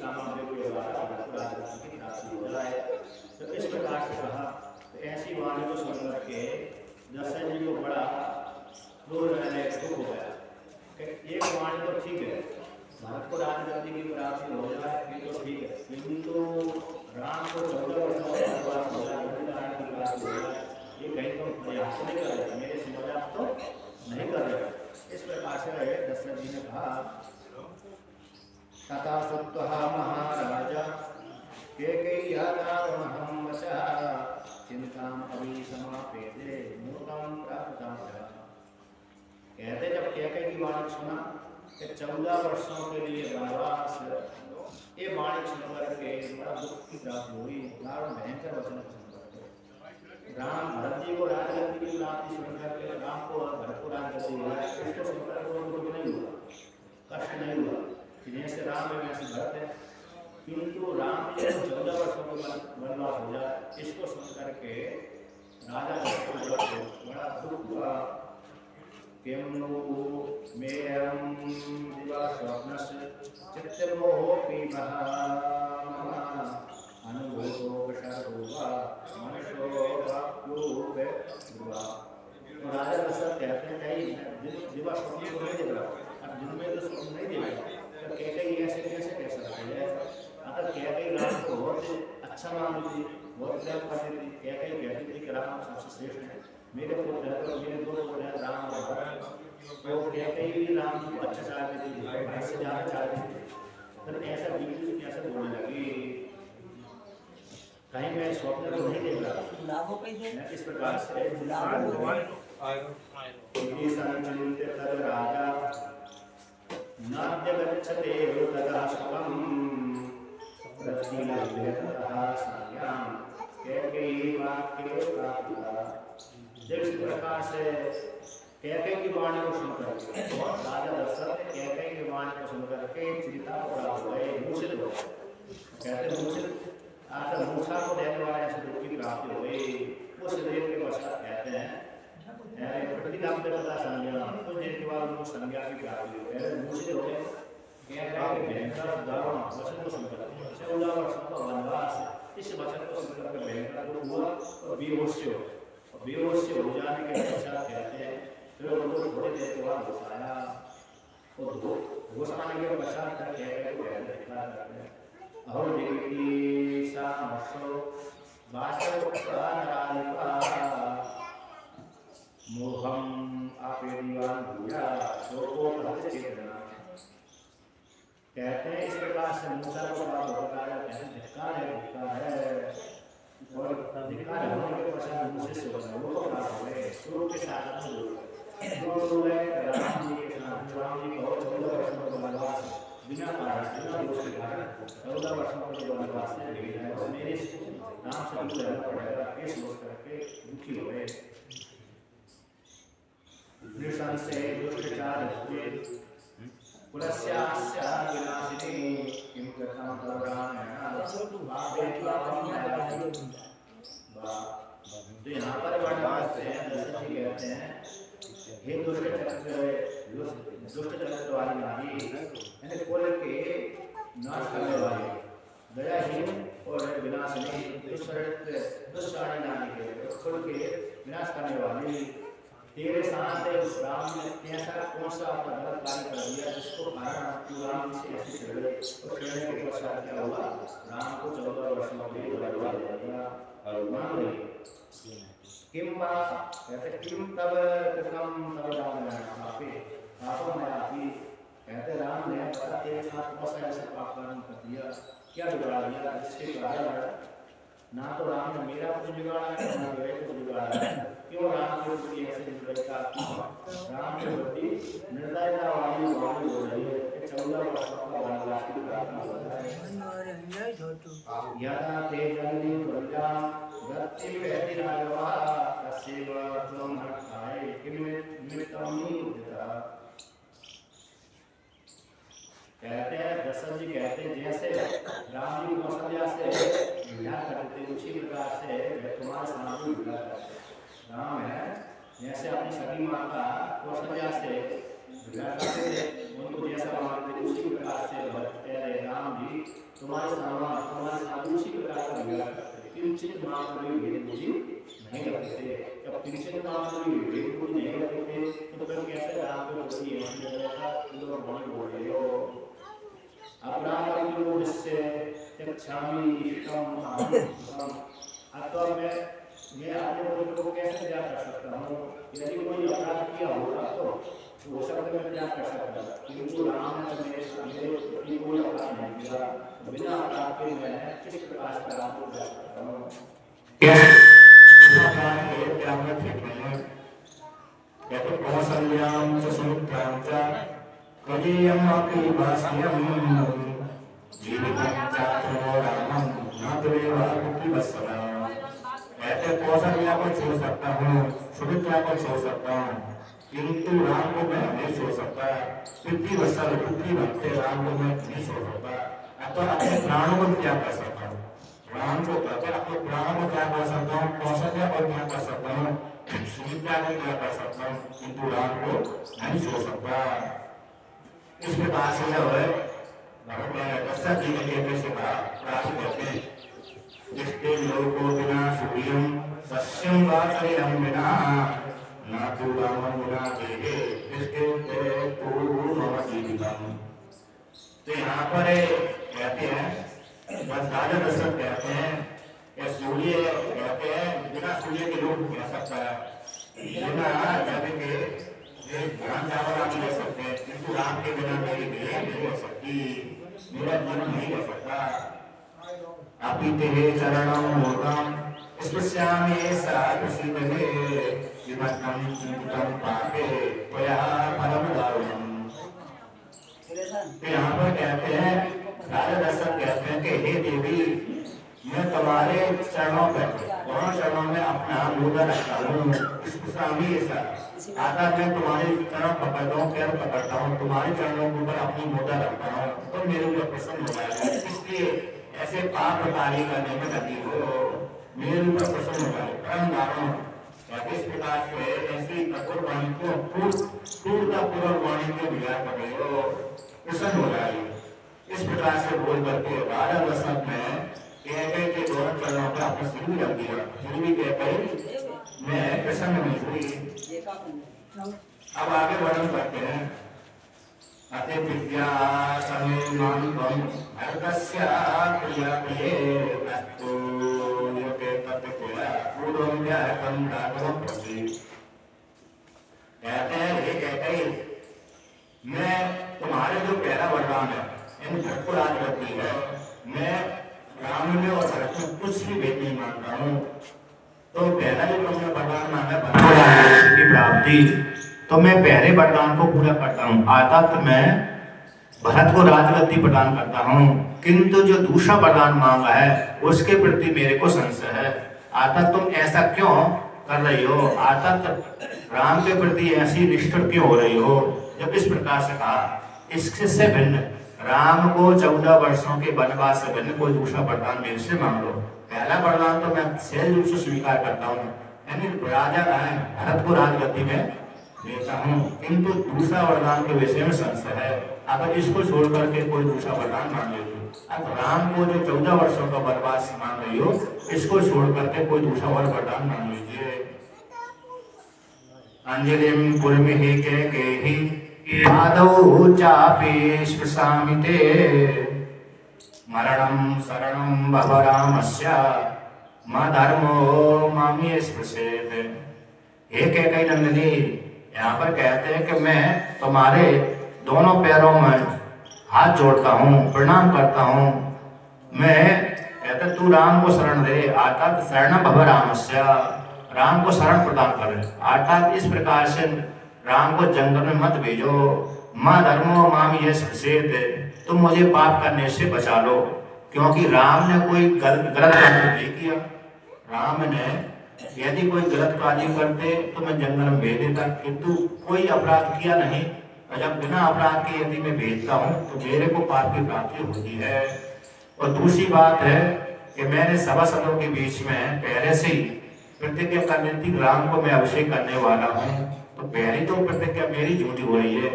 सामग्री के द्वारा भरपूर की प्राप्ति हो जाए। तो इस प्रकार से कहा। तो ऐसी वाणी को सुन करके दशरथ जी को बड़ा दुख हो गया। एक वाणी तो ठीक है, भरतपुर राजगद्दी की प्राप्ति हो जाए फिर तो ठीक है, किंतु राम को 14 वर्ष हो जाए, ये कहीं तो प्रयास नहीं कर रहे, मेरे से मजाक तो नहीं कर रहे। इस प्रकार से दशरथ जी ने कहा तथा सुत्वः महाराजा केकय्यादावमहं वशः चिंताम् अभिसमापेते मूर्तं प्राप्तं। कहते जब कैकेयी की वाणी सुना कि 14 वर्षों के लिए वनवास, ये वाणी सुनकर के बड़ा दुख की प्राप्ति हुई, दारुण भयंकर वचन सुनकर। राम भरत जी को राजगद्दी की प्राप्ति सुनकर के राम को भरतपुर राजगद्दी हुआ, इसको सुनकर को दुख नहीं हुआ, कष्ट नहीं हुआ, जैसे राम है वैसे भरत है। किंतु राम जी 14 वर्षों का वनवास हो जाए, इसको सुनकर के राजा को बड़ा दुख हुआ। किमनु मेयं दिवा स्वप्नस्य चित्तमोहोऽपि महामना अनुभूतो विषादोवा मनुष्यो वाप्योऽपि ध्रुवा। राजा दशरथ कहते हैं कहीं दिवा स्वप्न को नहीं देख रहा, अब दिन में तो स्वप्न नहीं देख रहा, तो कैकेयी ऐसे कैसे कह सकते हैं। अगर कैकेयी राम को बहुत अच्छा मानती थी, बहुत प्रेम करती थी, कैकेयी कहती थी कि राम सबसे श्रेष्ठ है, मेरे पुत्र है तो मेरे दो पुत्र हैं राम और भरत, तो कैकेयी राम को अच्छा चाहते थे, भाई से ज्यादा चाहते थे। तो ऐसा बीवी कैसे बोलने लगी, कहीं मैं स्वप्न को नहीं देख रहा। इस प्रकार से राजा नाद्य गच्छते तदा शुभम प्रतिलभ्यतः सायां कैकेयी वाक्ये प्राप्ता। जिस प्रकार से कैकेयी की वाणी को सुनकर राजा दशरथ कैकेयी की वाणी को सुनकर के चिंता पड़ा हो गए, मूर्छित हो गए। कहते मूर्छित आज मूर्छा को देने वाले ऐसे दुख की प्राप्ति हो गई। उस देर के पश्चात कहते हैं प्रतिलभ्यतः संज्ञा, कुछ देर के बाद उनको संज्ञा की प्राप्ति हो गई, मूर्छित हो गए। भयंकर दारुण वचन को सुनकर 14 वर्षों का वनवास, इस वचन को सुनकर भयंकर दुख हुआ और बेहोश हो। बेहोश हो जाने के पश्चात कहते हैं फिर उनको थोड़ी देर के बाद होश आया, और होश आने के पश्चात कहते हैं अहो देवी सामसो वासवक्तानरालिका मोहम आपेदिवान भूया शोको प्रतिचेतना। कहते हैं इस प्रकार से मूसा को बात होता है, कहते हैं धिक्कार है और धिक्कार होने के पश्चात मुझसे सोचना वो तो बात हो गए शुरू के साथ शुरू है राम जी के साथ। राम जी बहुत 14 वर्षों का वनवास बिना कारण बिना दोष के कारण 14 वर्षों का वनवास से भेजा है, और मेरे राम से दूर रहना पड़ेगा, ये सोच करके दुखी हो गए। नृशंस से दुष्टचार हुए कुलस्यास्य विनाशिनी किं कृतं तवरामेण तो यहाँ पर वनवास से दशरथ जी कहते हैं हे दुष्ट चरित्र वाली नारी, यानी कुल के नाश करने वाली, दयाहीन और विनाशिनी, दुष्टानी नारी के कुल के विनाश करने वाली, तेरे साथ उस राम ने ऐसा कौन सा अपना गलत कार्य कर दिया जिसको कारण तू राम से ऐसे चढ़ गए। तो चढ़ने के पश्चात क्या हुआ, राम को 14 वर्षों के लिए बर्बाद कर दिया। और मान ली किम तब कृतम तब राम ने आपे पापों में आपी, कहते राम ने पता तेरे साथ कौन सा ऐसा पाप कर्म कर दिया, क्या बिगाड़ दिया जिसके कारण ना तो राम ने मेरा कुछ बिगाड़ा है ना मेरे कुछ बिगाड़ा है। क्यों राम के प्रति ऐसे निर्दयता, राम के प्रति निर्दयता वाली वाणी हो रही है। 14 वर्षों का वनवास की प्रार्थना हो रहा है। यदा ते जननी प्रजा गति वैति राघवा तस्यैव त्वं हठाय किम निमित्तं नियुज्यता। कहते हैं दशरथ जी कहते हैं जैसे राम जी कौशल्या से विवाह करते थे उसी प्रकार से तुम्हारे सामने विवाह करते। राम है जैसे अपनी सगी माता कौशल्या से विवाह करते थे, उनको जैसा मानते उसी प्रकार से भक्त राम जी तुम्हारे साथ उसी प्रकार का व्यवहार करते, किंचित मात्र भी भेद बुद्धि नहीं रखते। जब किंचित मात्र भी भेद बुद्धि नहीं रखते तो फिर कैसे राम के प्रति ऐसी तरह का तुम मन बोल रहे हो? अपराध की मुझसे क्षामी इष्टम अहम, अथवा मैं अपने पुत्र को कैसे त्याग कर सकता हूँ? यदि कोई अपराध किया होगा तो वो शब्द में त्याग कर सकता है, किंतु राम ने तो मेरे प्रति कोई अपराध नहीं किया, बिना अपराध के मैं किस प्रकार से राम को त्याग सकता हूँ? कहते कौसल्याम च सुमित्राम च कलीयम अपि भास्यम जीवितं चात्रो रामं न दुर्योधनोऽपि वत्सला। कहते कौशल्या को छोड़ सकता हूँ, सुमित्रा को छोड़ सकता हूँ, किंतु राम को मैं नहीं छोड़ सकता। पृथ्वी वत्सल पृथ्वी भक्त राम को मैं नहीं छोड़ सकता। अतः अपने प्राणों को त्याग कर सकता हूँ, राम को कहते अपने प्राणों को त्याग कर सकता हूँ, कौशल्या को त्याग कर सकता हूँ, सुमित्रा को त्याग कर सकता हूँ, किंतु राम को नहीं छोड़ सकता। इस प्रकार से जो है दशरथ जी ने कैसे कहा, प्राप्त करते हैं जिसके लोगों बिना सूर्यम सस्यम वासरियम बिना ना तू रामम बिना देहे जिसके तेरे तू मम जीवितम। तो यहाँ पर कहते हैं राजा दशरथ कहते हैं कि सूर्य कहते हैं बिना सूर्य के लोग कह सकता है, बिना जब के ज्ञान चावल आप ले सकते हैं, किंतु राम के बिना मेरी देह नहीं हो सकती, मेरा जीवन नहीं हो सकता। अपि ते चरणं मूर्धं स्पृश्यामि सा प्रसीदते विमग्नं चिन्तितं पापे त्वया फलं दारुणम्। तो यहाँ पर कहते हैं राजा दशरथ कहते हैं कि हे देवी, मैं तुम्हारे चरणों पर दोनों चरणों में अपना मुद्दा रखता हूँ। स्पृश्यामि सा आता मैं तुम्हारे चरण पकड़ता हूँ, पैर पकड़ता हूँ, तुम्हारे चरणों के ऊपर अपनी मुद्दा रखता हूँ तो मेरे ऊपर प्रसन्न हो जाएगा। इसलिए ऐसे पाप कार्य करने में लगी हो, मेरे ऊपर प्रसन्न हो जाए। परम दारुण इस प्रकार से ऐसी कठोर वाणी को क्रूरतापूर्वक वाणी को विचार कर रहे हो, प्रसन्न हो जाए। इस प्रकार से बोल करके राजा दशरथ ने कहते के दोनों चरणों पर अपनी सिर रख दिया, फिर भी कहते मैं प्रसन्न नहीं हुई। अब आगे वर्णन करते हैं अति विद्या समेमांतम अर्कस्य प्रिया प्रिये अस्तु योगे तत्त्वया पूर्वं व्याहतं राघवं प्रति। कहते हैं ये कहते ही मैं तुम्हारे जो पहला वरदान है इन भरपूर आदि है, मैं राम में और भरत में कुछ भी भेद नहीं मानता हूँ। तो पहला जो तुमने वरदान मांगा भरपूर की प्राप्ति, तो मैं पहले वरदान को पूरा करता हूँ, अर्थात मैं भरत को राजगद्दी प्रदान करता हूँ, किंतु जो दूसरा वरदान मांगा है उसके प्रति मेरे को संशय है। अर्थात तुम ऐसा क्यों कर रही हो, अर्थात राम के प्रति ऐसी निष्ठुर क्यों हो रही हो? जब इस प्रकार से कहा, इससे भिन्न राम को 14 वर्षों के वनवास से भिन्न कोई दूसरा वरदान मेरे से मांग लो। पहला वरदान तो मैं सहज रूप से स्वीकार करता हूँ, यानी राजा भरत को राजगद्दी में देता हूँ, किंतु दूसरा वरदान के विषय में संशय है। अगर इसको छोड़ करके कोई दूसरा वरदान मांग लेती, अब राम को जो 14 वर्षों का वनवास मांग रही हो, इसको छोड़ करके कोई दूसरा वरदान मांग लीजिए। अंजलिम कुर्मिहि केकेहि आदौ चापि स्पृशामिते मरणं शरणं भव रामस्य मा धर्मो मामि स्पृशेत्। हे कैकेयी नंदिनी, यहाँ पर कहते हैं कि मैं तुम्हारे दोनों पैरों में हाथ जोड़ता हूँ, प्रणाम करता हूँ। मैं कहते तू राम को शरण दे, अर्थात शरणं भव रामस्य, राम को शरण प्रदान कर, अर्थात इस प्रकार से राम को जंगल में मत भेजो। माँ धर्मो मामी यह सचेत, तुम मुझे पाप करने से बचा लो, क्योंकि राम ने कोई गलत कार्य नहीं किया। राम ने यदि कोई गलत कार्य करते तो मैं जंगल में भेज देता, किंतु कोई अपराध किया नहीं। और जब बिना अपराध के यदि मैं भेजता हूँ तो मेरे को पाप की प्राप्ति होती है। और दूसरी बात है कि मैंने सभासदों के बीच में पहले से ही प्रतिज्ञा कर ली थी, राम को मैं अभिषेक करने वाला हूँ। तो पहली तो प्रतिज्ञा मेरी झूठी हो रही है,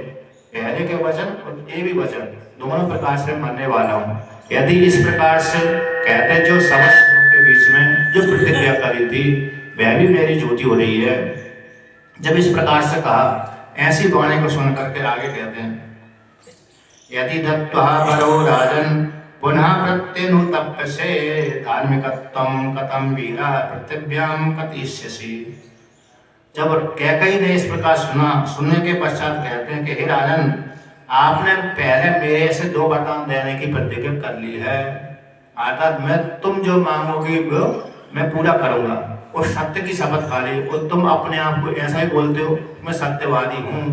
पहले के वचन और ये भी वचन दोनों प्रकार से मरने वाला हूँ। यदि इस प्रकार से कहते जो समस्त के बीच में जो प्रतिक्रिया करी थी वह भी मेरी झूठी हो रही है। जब इस प्रकार से कहा, ऐसी वाणी को सुन करके आगे कहते हैं, यदि दत्त्वा वरो राजन पुनः प्रत्यनुतप्यसे धार्मिकत्वं कथं वीरा पृथिव्यां कथिष्यसि। जब कैकेयी ने इस प्रकार सुना, सुनने के पश्चात कहते हैं कि हे राजन, आपने पहले मेरे से 2 वरदान देने की प्रतिज्ञा कर ली है, अर्थात मैं तुम जो मांगोगी वो मैं पूरा करूंगा, और सत्य की शपथ खा ली, और तुम अपने आप को ऐसा ही बोलते हो मैं सत्यवादी हूँ।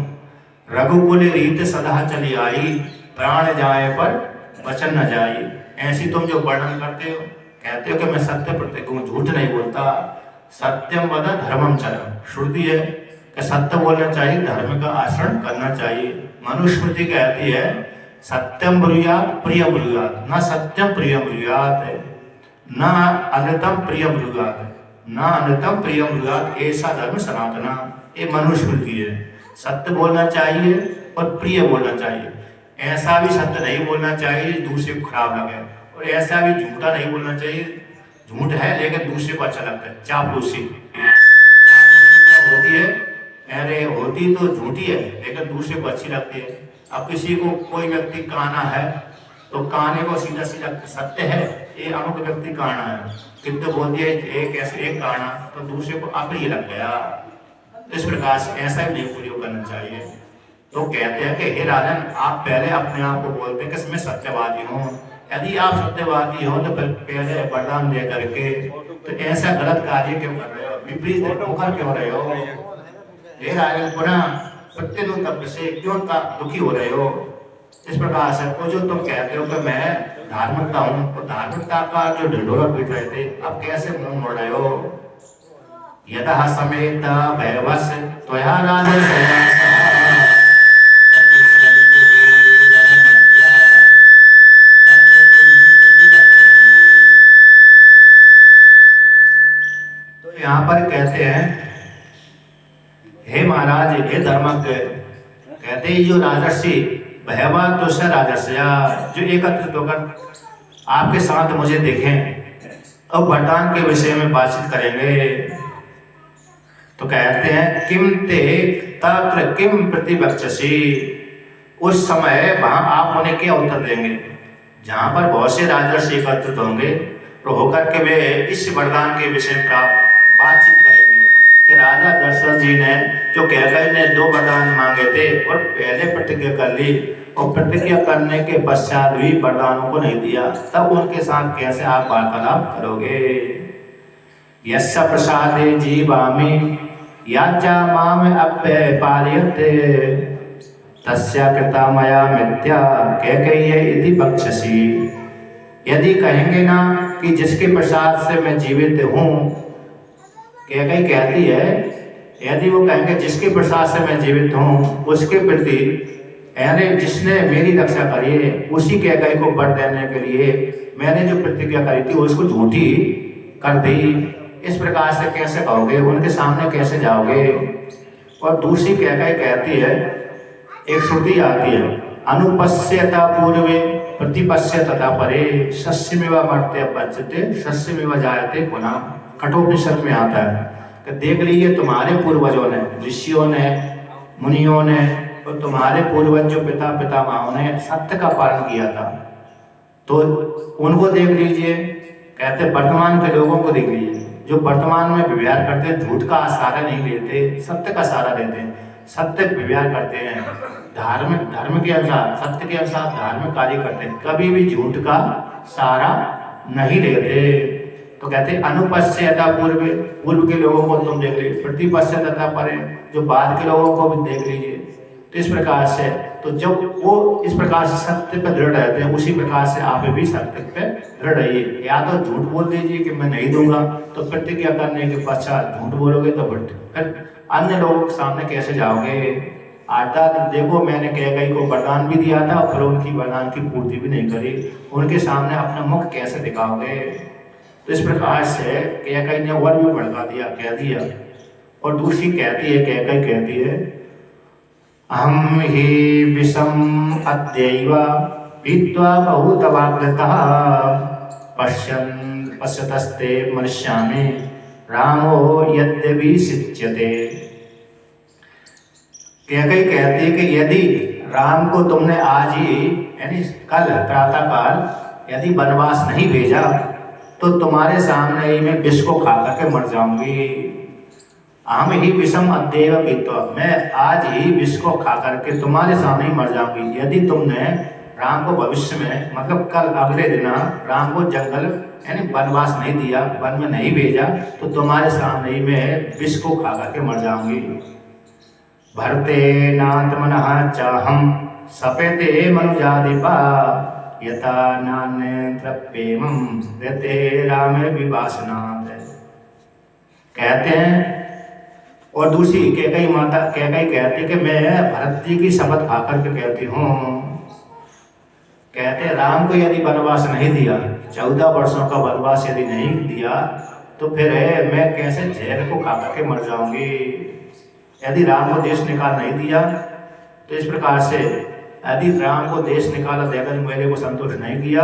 रघुकुल रीत सदा चली आई, प्राण जाए पर वचन न जाए। ऐसी तुम जो वर्णन करते हो, कहते हो कि मैं सत्य प्रतिज्ञ हूँ, झूठ नहीं बोलता। सत्यम वद धर्मम चरम, श्रुति है कि सत्य बोलना चाहिए, धर्म का आचरण करना चाहिए। मनुस्मृति कहती है सत्यम ब्रूयात प्रियम ब्रूयात, न सत्यम प्रियम ब्रूयात, न अनृतम प्रियम ब्रूयात, न अनृतम प्रियम ब्रूयात, ऐसा धर्म सनातना। ये मनुस्मृति है। सत्य बोलना चाहिए और प्रिय बोलना चाहिए। ऐसा भी सत्य नहीं बोलना चाहिए दूसरे को खराब लगे, और ऐसा भी झूठा नहीं बोलना चाहिए, झूठ है लेकिन दूसरे को अच्छा लगता है। चापलूसी क्या होती है? अरे होती तो झूठी है लेकिन दूसरे को अच्छी लगती है। अब किसी को कोई व्यक्ति काना है तो काने को सीधा सीधा सत्य है ये अमुक व्यक्ति काना है, किंतु बोलती है एक ऐसे एक काना, तो दूसरे को अप्रिय लग गया। इस प्रकार से ऐसा भी नहीं प्रयोग करना चाहिए। तो कहते हैं कि हे राजन, आप पहले अपने आप को बोलते हैं कि मैं सत्यवादी हूँ। यदि आप सत्यवादी हो तो फिर पहले वरदान दे करके तो ऐसा गलत कार्य क्यों कर रहे हो, विपरीत मुखर क्यों रहे हो? हे राजन, पुनः प्रत्यनुतप्य से क्यों दुखी हो रहे हो? इस प्रकार से तो जो तुम कहते हो कि मैं धार्मिकता हूँ, तो धार्मिकता का जो ढिंढोरा पीट रहे थे, अब कैसे मुंह मोड़ रहे हो? यदा समेत भयवश त्वया राजन् यहाँ पर कहते हैं, हे महाराज, हे धर्मज्ञ, कहते हैं जो राजर्षि भयवा तो स राजर्षया, जो एकत्रित होकर आपके साथ मुझे देखें और वरदान के विषय में बातचीत करेंगे, तो कहते हैं किम ते तत्र किम प्रतिवक्षसि, उस समय वहां आप उन्हें क्या उत्तर देंगे? जहां पर बहुत से राजर्षि एकत्रित होंगे तो होकर के वे इस वरदान के विषय में बातचीत करेंगे कि राजा दशरथ जी ने जो कैकेयी ने 2 वरदान मांगे थे और पहले प्रतिज्ञा कर ली, और प्रतिज्ञा करने के पश्चात भी वरदानों को नहीं दिया, तब उनके साथ कैसे आप वार्तालाप करोगे? यस्य प्रसादे जीवामि याचा माम अव्यपार्यते तस्या कृता मया मिथ्या कैकेयी इति बक्षसि। यदि कहेंगे ना कि जिसके प्रसाद से मैं जीवित हूँ, कैकेयी कहती है, यदि वो कहेंगे जिसके प्रसाद से मैं जीवित हूँ, उसके प्रति यानी जिसने मेरी रक्षा करी है, उसी कैकेयी को वर देने के लिए मैंने जो प्रतिज्ञा करी थी उसको झूठी कर दी। इस प्रकार से कैसे कहोगे? उनके सामने कैसे जाओगे? और दूसरी कैकेयी कहती है, एक श्रुति आती है, अनुपश्यता पूर्वे प्रतिपश्य तथा परे सस्यमेव मर्त्य पच्यते सस्यमेव जायते पुनः। कठोपनिषद में आता है कि देख लीजिए तुम्हारे पूर्वजों ने, ऋषियों ने, मुनियों ने और तुम्हारे पूर्वज जो पिता पितामहों ने सत्य का पालन किया था, तो उनको देख लीजिए। कहते वर्तमान के लोगों को देख लीजिए जो वर्तमान में व्यवहार करते हैं, झूठ का सहारा नहीं लेते, सत्य का सहारा लेते हैं, सत्य व्यवहार करते हैं, धर्म के अनुसार, सत्य के अनुसार धार्मिक कार्य करते हैं, कभी भी झूठ का सहारा नहीं लेते। तो कहते अनुपश्यता पूर्व के लोगों को तुम देख लीजिए, प्रतिपश्यता परे जो बाद के लोगों को भी देख लीजिए। तो इस प्रकार से, तो जब वो इस प्रकार से सत्य पे दृढ़ रहते हैं, उसी प्रकार से आप भी सत्य पे दृढ़ रहिए। या तो झूठ बोल दीजिए कि मैं नहीं दूंगा, तो प्रतिज्ञा करने के पश्चात झूठ बोलोगे तो फिर अन्य लोगों के सामने कैसे जाओगे? अर्थात देखो, मैंने कैकेयी को वरदान भी दिया था और फिर उनकी वरदान की पूर्ति भी नहीं करी, उनके सामने अपना मुख कैसे दिखाओगे? तो इस प्रकार से कैकेयी ने और भी भड़का दिया, कह दिया। और दूसरी कहती है, कैकेयी कहती है, अहम ही विषम अद्यैव पीत्वा बहुतवाग्रतः पश्यतस्ते मनुष्यामि रामो यद्यपि सिच्यते। कैकेयी कहती है कि यदि राम को तुमने आज ही यानी कल प्रातः काल यदि वनवास नहीं भेजा तो तुम्हारे सामने ही मैं विष को खा करके मर जाऊंगी। हम ही विषम अद्यैव पीत्वा, मैं आज ही विष को खा करके तुम्हारे सामने ही मर जाऊंगी। यदि तुमने राम को भविष्य में मतलब कल अगले दिन राम को जंगल यानी वनवास नहीं दिया, वन में नहीं भेजा तो तुम्हारे सामने ही मैं विष को खा करके मर जाऊंगी। भरते नात्मनः चाहम सपेते मनुजाधिपा यथा नान्यत्रप्येमं रहते रामे विवासनात्। कहते हैं और दूसरी कैकेयी माता कैकेयी कहती कि मैं भरत जी की शपथ खा करके कहती हूँ, कहते राम को यदि वनवास नहीं दिया, 14 वर्षों का वनवास यदि नहीं दिया तो फिर मैं कैसे जहर को खा करके मर जाऊंगी। यदि राम को देश निकाल नहीं दिया तो इस प्रकार से यदि राम को देश निकाला देकर मेरे को संतोष नहीं किया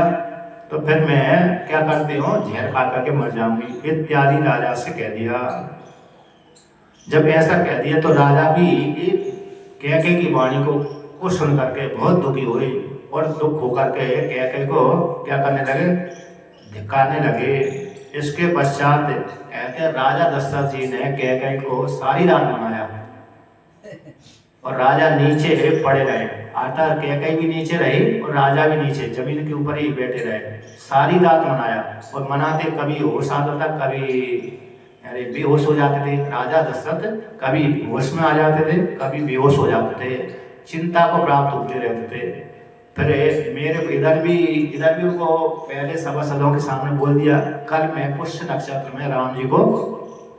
तो फिर मैं क्या करती हूँ, जहर खा करके मर जाऊंगी इत्यादि राजा से कह दिया। जब ऐसा कह दिया तो राजा भी कैकेयी की वाणी को सुन करके बहुत दुखी हुए और दुख होकर के कैकेयी को क्या करने लगे, धिक्कारने लगे। इसके पश्चात कहते राजा दशरथ जी ने कैकेयी को सारी रात मनाया और राजा नीचे पड़े रहे। आता कैकेयी भी नीचे रही और राजा भी नीचे जमीन के ऊपर ही बैठे रहे, सारी रात मनाया। और मनाते कभी होश आता था, कभी अरे बेहोश हो जाते थे। राजा दशरथ कभी होश में आ जाते थे, कभी बेहोश हो जाते थे, चिंता को प्राप्त होते रहते थे। फिर मेरे इधर भी उनको पहले सभासदों के सामने बोल दिया, कल मैं पुष्य नक्षत्र में राम जी को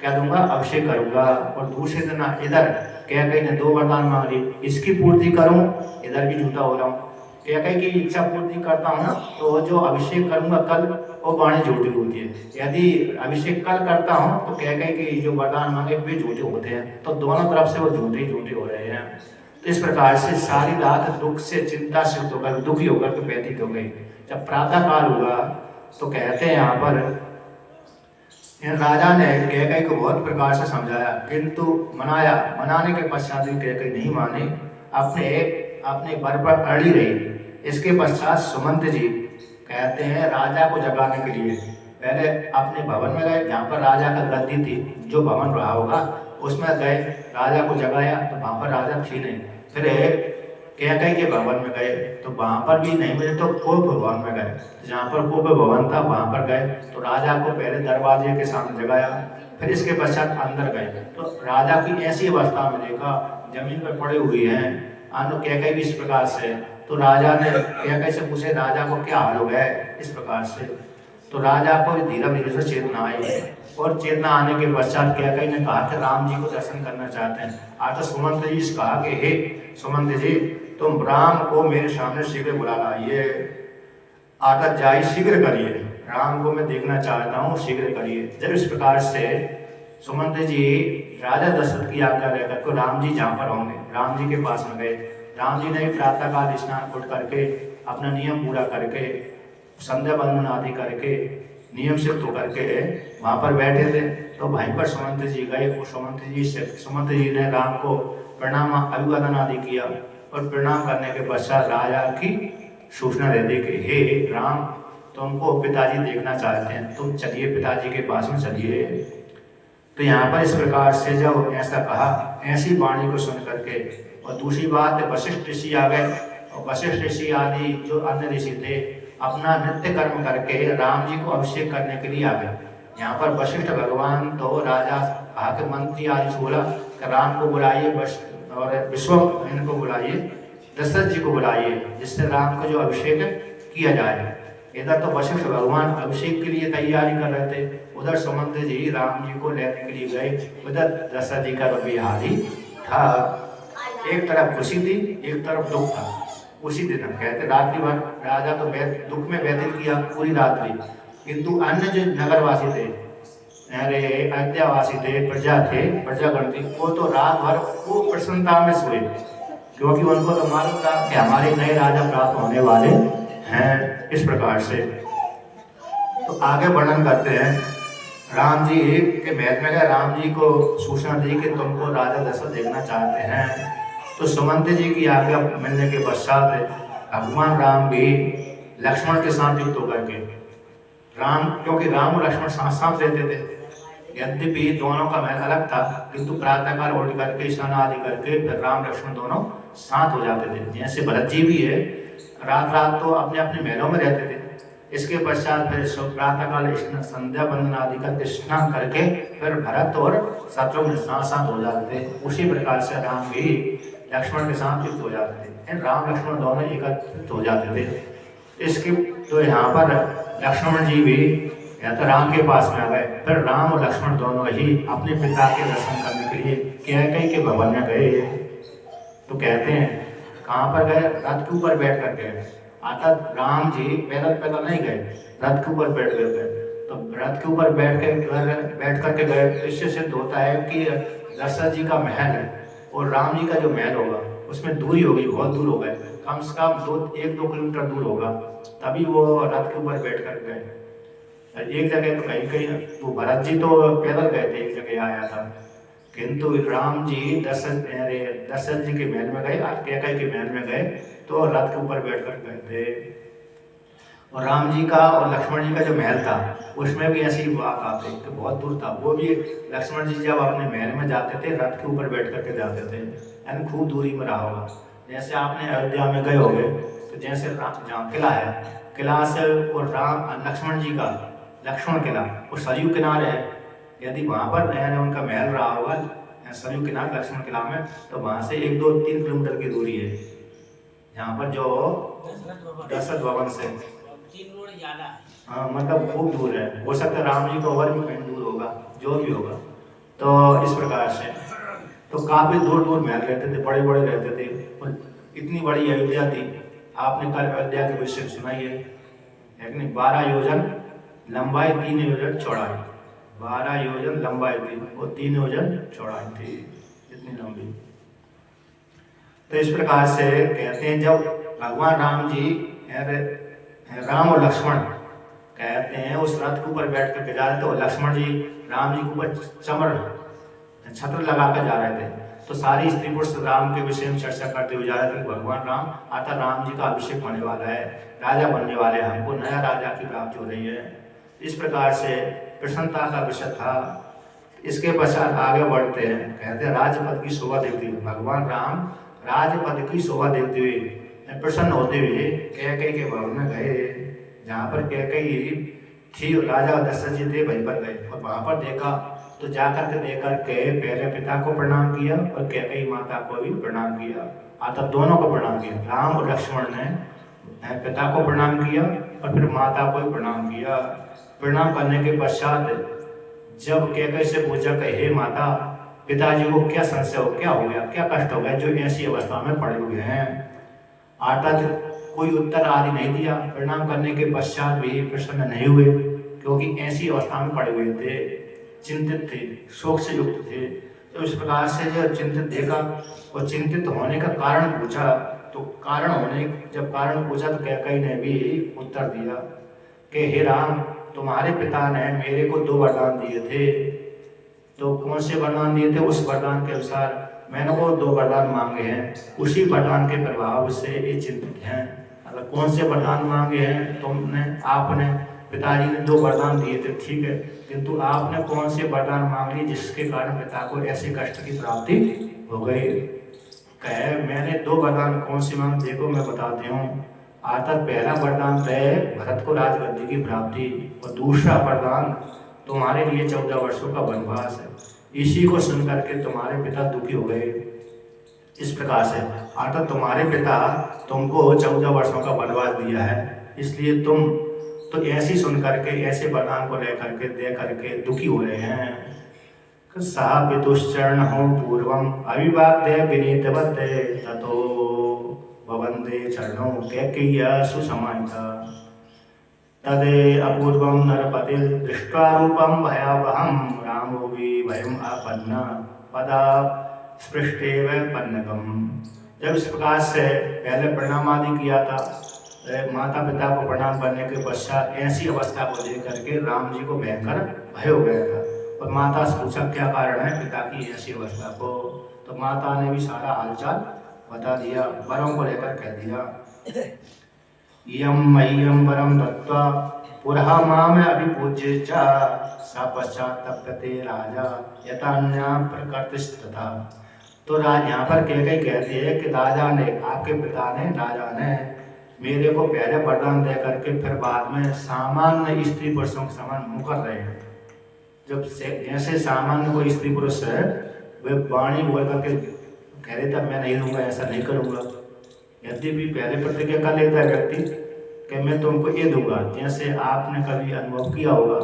क्या दूंगा, अभिषेक करूंगा। और दूसरे दिन इधर कैकेयी ने 2 वरदान मांग ली, इसकी पूर्ति करूं, इधर भी झूठा हो रहा हूँ। कैकेयी की इच्छा पूर्ति करता हूँ तो जो अभिषेक करूंगा कल वो वाणी झूठी होती है। यदि अभिषेक कल करता हूँ तो कैकेयी की जो वरदान मांगे वे झूठे होते हैं। तो दोनों तरफ से वो झूठे हो रहे हैं। तो इस प्रकार से सारी रात दुख से चिंता से होकर दुखी होकर के व्यतीत हो गई। जब प्रातः काल हुआ तो कहते हैं यहाँ पर राजा ने कैकेयी को बहुत प्रकार से समझाया किंतु मनाने के पश्चात भी कैकेयी नहीं मानी, अपने वर पर अड़ी रही। इसके पश्चात सुमंत जी कहते हैं राजा को जगाने के लिए पहले अपने भवन में गए, जहाँ पर राजा का गद्दी थी, जो भवन रहा होगा उसमें गए, राजा को जगाया तो वहाँ पर राजा थी नहीं। फिर कैकेयी के भवन में गए तो वहाँ पर भी नहीं मिले तो कोप भवन में गए, जहाँ पर कोप भवन था वहाँ पर गए तो राजा को पहले दरवाजे के सामने जगाया। फिर इसके पश्चात अंदर गए तो राजा की ऐसी अवस्था में देखा जमीन पर पड़े हुए हैं कैकेयी भी इस प्रकार से। तो राजा ने कैकेयी से पूछे राजा को क्या हाल हो गया इस प्रकार से। तो राजा को धीरे धीरे से चेतना आई और चेतना आने के पश्चात कैकेयी ने कहा कि राम जी को दर्शन करना चाहते हैं। आज सुमंत जी से कहा कि हे सुमंत जी, तुम राम को मेरे सामने शीघ्र बुला लाइए, आकर जाए शीघ्र करिए, राम को मैं देखना चाहता हूँ, शीघ्र करिए। जब इस प्रकार से सुमंत जी राजा दशरथ की आज्ञा लेकर को राम जी जहाँ पर होंगे राम जी के पास में गए। राम जी ने प्रातः काल स्नान उठ करके अपना नियम पूरा करके संध्या बंदन आदि करके नियम से तो करके वहाँ पर बैठे थे। तो वहीं पर सुमंत जी गए। वो सुमंत जी ने राम को प्रणाम अभिवादन आदि किया और प्रणाम करने के पश्चात राजा की सूचना दे दी कि हे राम, तुमको पिताजी देखना चाहते हैं, तुम चलिए पिताजी के पास में चलिए। तो यहाँ पर इस प्रकार से जब ऐसा कहा, ऐसी वाणी को सुन करके, और दूसरी बात वशिष्ठ ऋषि आ गए और वशिष्ठ ऋषि आदि जो अन्य ऋषि थे अपना नित्य कर्म करके राम जी को अभिषेक करने के लिए आ गए। यहाँ पर वशिष्ठ भगवान तो राजा कहा कि मंत्री आदि बोला कि राम को बुलाइए और विश्व इनको बुलाइए, दशरथ जी को बुलाइए, जिससे राम को जो अभिषेक किया जाए। इधर तो वशिष्ठ भगवान अभिषेक के लिए तैयारी कर रहे थे, उधर सुमंत जी राम जी को लेने के लिए गए, उधर दशरथ जी का रवैया आदि था। एक तरफ खुशी थी, एक तरफ दुख था। उसी दिन कहते रात्रि भर राजा तो दुख में व्यतीत किया पूरी रात्रि, किंतु अन्य जो नगरवासी थे, अरे अयोध्यावासी थे, प्रजागण थे, वो तो रात भर वो प्रसन्नता में सोए, क्योंकि उनको तो मालूम था कि हमारे नए राजा प्राप्त होने वाले हैं। इस प्रकार से तो आगे वर्णन करते हैं। राम जी के महल में गए, राम जी को सूचना दी कि तुमको राजा दशरथ देखना चाहते हैं। तो सुमंत जी की आज्ञा मिलने के पश्चात भगवान राम भी लक्ष्मण के साथ युक्त होकर के क्योंकि राम और लक्ष्मण साथ साथ रहते थे, यद्यपि दोनों का महल अलग था, किंतु प्रातःकाल उठ करके स्नान आदि करके फिर राम लक्ष्मण दोनों साथ हो जाते थे। जैसे भरत जी भी है, रात रात तो अपने अपने महलों में रहते थे, इसके पश्चात फिर प्रातःकाल संध्या बंदन आदि करके स्नान करके फिर भरत और शत्रुघ्न साथ साथ हो जाते थे। उसी प्रकार से राम भी लक्ष्मण के साथ युक्त हो जाते थे, राम लक्ष्मण दोनों एकत्रित हो जाते थे। इसके तो यहाँ पर लक्ष्मण जी भी या तो राम के पास में आ गए, फिर राम और लक्ष्मण दोनों ही अपने पिता के दर्शन करने के लिए कैकेयी के भवन में गए। तो कहते हैं कहाँ पर गए? रथ के ऊपर बैठ कर गए। अर्थात राम जी पैदल पैदल नहीं गए, रथ के ऊपर बैठ कर गए। तो रथ के ऊपर बैठ करके गए। इससे सिद्ध होता है कि दशरथ जी का महल है और राम जी का जो महल होगा उसमें दूरी होगी, बहुत दूर हो गए, कम से कम 1-2 किलोमीटर दूर होगा, तभी वो रथ के ऊपर बैठ कर गए। एक जगह तो कहीं वो भरत जी तो पैदल गए थे, एक जगह आया था, किंतु राम जी दशरथ जी के महल में गए, कैकेयी के महल में गए तो रथ के ऊपर बैठ कर गए थे। और राम जी का और लक्ष्मण जी का जो महल था उसमें भी ऐसी बात आती तो बहुत दूर था। वो भी लक्ष्मण जी जब अपने महल में जाते थे रथ के ऊपर बैठ करके जाते थे, यानी खूब दूरी में रहा होगा। जैसे आपने अयोध्या में गए होंगे तो जैसे जहाँ किला है, किला से और राम लक्ष्मण जी का लक्ष्मण किला वो सरयू किनारे है, यदि वहाँ पर यानी उनका महल रहा होगा सरयू किनारे लक्ष्मण किला में, तो वहाँ से 1-2-3 किलोमीटर की दूरी है यहाँ पर जो दशरथ भवन से। हाँ, मतलब खूब दूर है, हो सकता है राम जी को और भी कहीं दूर होगा, जो भी होगा। तो इस प्रकार से तो काफी दूर दूर महल रहते थे, बड़े बड़े रहते थे, और इतनी बड़ी अयोध्या थी। आपने कल अयोध्या के विषय सुनाई है, 12 योजन लंबाई, 3 योजन चौड़ाई, 12 योजन लंबाई थी और 3 योजन चौड़ाई थी, इतनी लंबी। तो इस प्रकार से कहते हैं जब भगवान राम जी राम और लक्ष्मण कहते हैं उस रथ के ऊपर बैठ कर जा रहे थे, और लक्ष्मण जी राम जी के ऊपर छत्र लगा कर जा रहे थे। तो सारी स्त्री पुरुष राम के विषय में चर्चा करते हुए जा रहे थे, भगवान राम अर्थात राम जी का अभिषेक होने वाला है, राजा बनने वाले, हमको नया राजा की प्राप्ति हो रही है। इस प्रकार से प्रसन्नता का विषय था। इसके पश्चात आगे बढ़ते हैं, कहते हैं राजपद की शोभा देखते हुए भगवान राम राजपद की शोभा देखते हुए प्रसन्न होते हुए कैकेयी के भवन में गए, जहाँ पर कैकेयी थी, राजा दशरथ जी थे, वहीं पर गए और वहाँ पर देखा तो जाकर के देकर के पहले पिता को प्रणाम किया और कैकेयी माता को भी प्रणाम किया, अर्थात दोनों को प्रणाम किया। राम और लक्ष्मण ने पिता को प्रणाम किया और फिर माता को भी प्रणाम किया। प्रणाम करने के पश्चात जब कैकेयी से पूछा कि हे माता, पिताजी को क्या संशय हो, क्या हो गया, क्या कष्ट हो गया जो ऐसी अवस्था में पड़े हुए हैं, अर्थात कोई उत्तर आदि नहीं दिया। प्रणाम करने के पश्चात भी प्रसन्न नहीं हुए, क्योंकि ऐसी अवस्था में पड़े हुए थे, चिंतित थे, शोक से युक्त थे। तो इस प्रकार से जब चिंतित देखा और चिंतित होने का कारण पूछा, तो जब कारण पूछा तो कैकेयी ने भी उत्तर दिया कि हे राम, तुम्हारे पिता ने मेरे को 2 वरदान दिए थे। तो कौन से वरदान दिए थे? उस वरदान के अनुसार मैंने को 2 वरदान मांगे हैं, उसी वरदान के प्रभाव से ये चिंतित हैं। अगर कौन से वरदान मांगे हैं आपने पिताजी ने 2 वरदान दिए थे, ठीक है, किंतु आपने कौन से वरदान मांग लिए जिसके कारण पिता को ऐसे कष्ट की प्राप्ति हो गई? कहे मैंने 2 वरदान कौन से मांग, देखो मैं बताती हूँ। अर्थात पहला वरदान है भरत को राजगद्दी की प्राप्ति, और दूसरा वरदान तुम्हारे लिए 14 वर्षों का वनवास है। इसी को सुनकर के तुम्हारे पिता दुखी हो गए। इस प्रकार से अर्थात तुम्हारे पिता तुमको 14 वर्षों का वनवास दिया है, इसलिए तुम तो ऐसी सुन करके ऐसे वरदान को लेकर के दे करके दुखी हो रहे हैं। सा पितुश्चरण हो पूर्वम अविवादे विनीतवते ततो भवन्ते चरणों कैकेय्या सुसमाहिता तदे अपूर्वम नरपति दृष्ट्वा रूपम भयावहम रामो भी भयम आपन्ना पदा स्पृष्टेव पन्नकम। जब इस प्रकार से पहले प्रणाम आदि किया था माता पिता को प्रणाम करने के पश्चात ऐसी अवस्था को देख करके राम जी को भयंकर भय हो गया था। और माता से पूछा क्या कारण है पिता की ऐसी अवस्था को, तो माता ने भी सारा हालचाल बता दिया, वरों को लेकर कह दिया। यम मह्यम वरम दत्त्वा पुरः माम अभिपूज्य च स पश्चात तप्यते राजा यथान्या प्रकृतिस्तथा। तो राज यहाँ पर कैकेयी कहती है कि राजा ने, आपके पिता ने, राजा ने मेरे को पहले वरदान दे करके फिर बाद में सामान्य स्त्री पुरुषों के समान मुँह कर रहे हैं। जब जैसे सामान्य कोई स्त्री पुरुष है वे वाणी बोल करके कह रहे था मैं नहीं दूंगा, ऐसा नहीं करूंगा, यद्यपि पहले प्रतिज्ञा कर लेता है व्यक्ति कि मैं तुमको ये दूंगा। जैसे आपने कभी अनुभव किया होगा,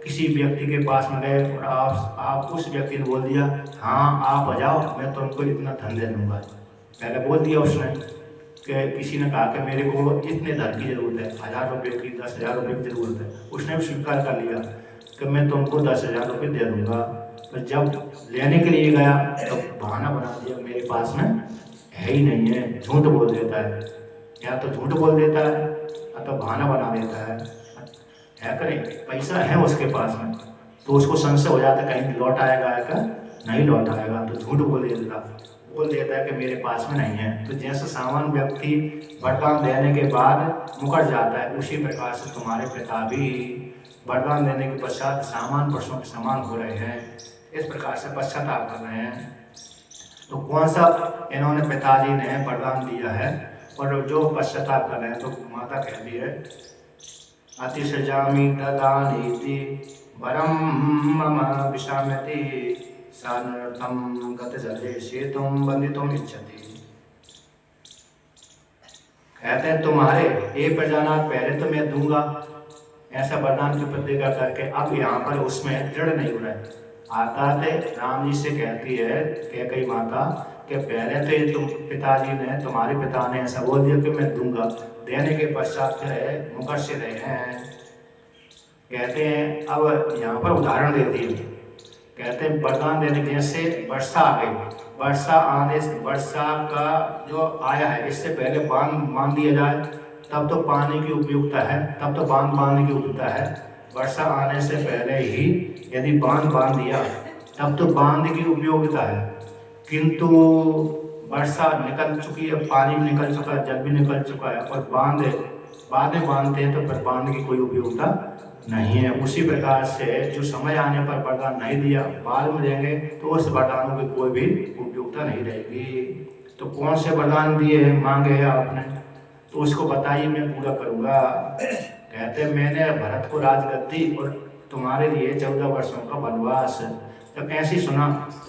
किसी व्यक्ति के पास में गए और आप उस व्यक्ति ने बोल दिया हाँ आप आ जाओ मैं तुमको इतना धन दे दूंगा। पहले बोल दिया उसने कि किसी ने कहा कि मेरे को इतने धन की जरूरत है, 1000 रुपये की, 10,000 रुपये की जरूरत है, उसने भी स्वीकार कर लिया कि मैं तुमको 10,000 रुपये दे दूंगा। तो जब लेने के लिए गया तो बहाना बना दिया मेरे पास में है ही नहीं है, झूठ बोल देता है, या तो झूठ बोल देता है या तो बहाना बना देता है करें पैसा है उसके पास में, तो उसको संशय हो जाता है कहीं लौट आएगा क्या, नहीं लौट आएगा, तो झूठ बोल देता है कि मेरे पास में नहीं है। तो जैसे सामान्य व्यक्ति वरदान देने के बाद मुकर जाता है, उसी प्रकार से तुम्हारे पिता भी वरदान देने के पश्चात सामान्य पुरुषों के समान हो रहे हैं, इस प्रकार से पश्चाताप कर रहे हैं। तो कौन सा इन्होंने पिताजी ने वरदान दिया है और जो पश्चाताप कर रहे हैं, तो माता कहती है अतिशजामि ददानीति वरम मम विशाम्यति सानर्थम गतजले सेतुम बंदितुम इच्छति। कहते हैं तुम्हारे ये प्रजानाथ पहले तो मैं दूंगा ऐसा वरदान की प्रतिज्ञा करके, अब यहाँ पर उसमें दृढ़ नहीं हो रहा है। आता थे राम जी से कहती है कैकेयी माता कि पहले तो ये तुम पिताजी ने, तुम्हारे पिता ने ऐसा बोल दिया कि मैं दूंगा, देने के पश्चात फिर मुकर से रहे हैं। कहते हैं अब यहाँ पर उदाहरण देती है, कहते हैं वरदान देने के जैसे वर्षा आ गई, वर्षा आने से, वर्षा का जो आया है इससे पहले बांध दिया जाए तब तो पानी की उपयोगिता है, तब तो बांधने की उपयोगिता है। वर्षा आने से पहले ही यदि बांध दिया तब तो बांध की उपयोगिता है, किंतु वर्षा निकल चुकी है, पानी भी निकल चुका है, जल भी निकल चुका है और बाद में बांधते हैं तो फिर बांध की कोई उपयोगिता नहीं है। उसी प्रकार से जो समय आने पर वरदान नहीं दिया बाद में देंगे तो उस वरदानों की कोई भी उपयोगिता नहीं रहेगी। तो कौन से वरदान दिए हैं, मांगे हैं आपने, तो उसको बताइए मैं पूरा करूँगा। कहते हैं मैंने भरत को राजगद्दी और तुम्हारे लिए 14 वर्षों का वनवास। जब ऐसी सुना,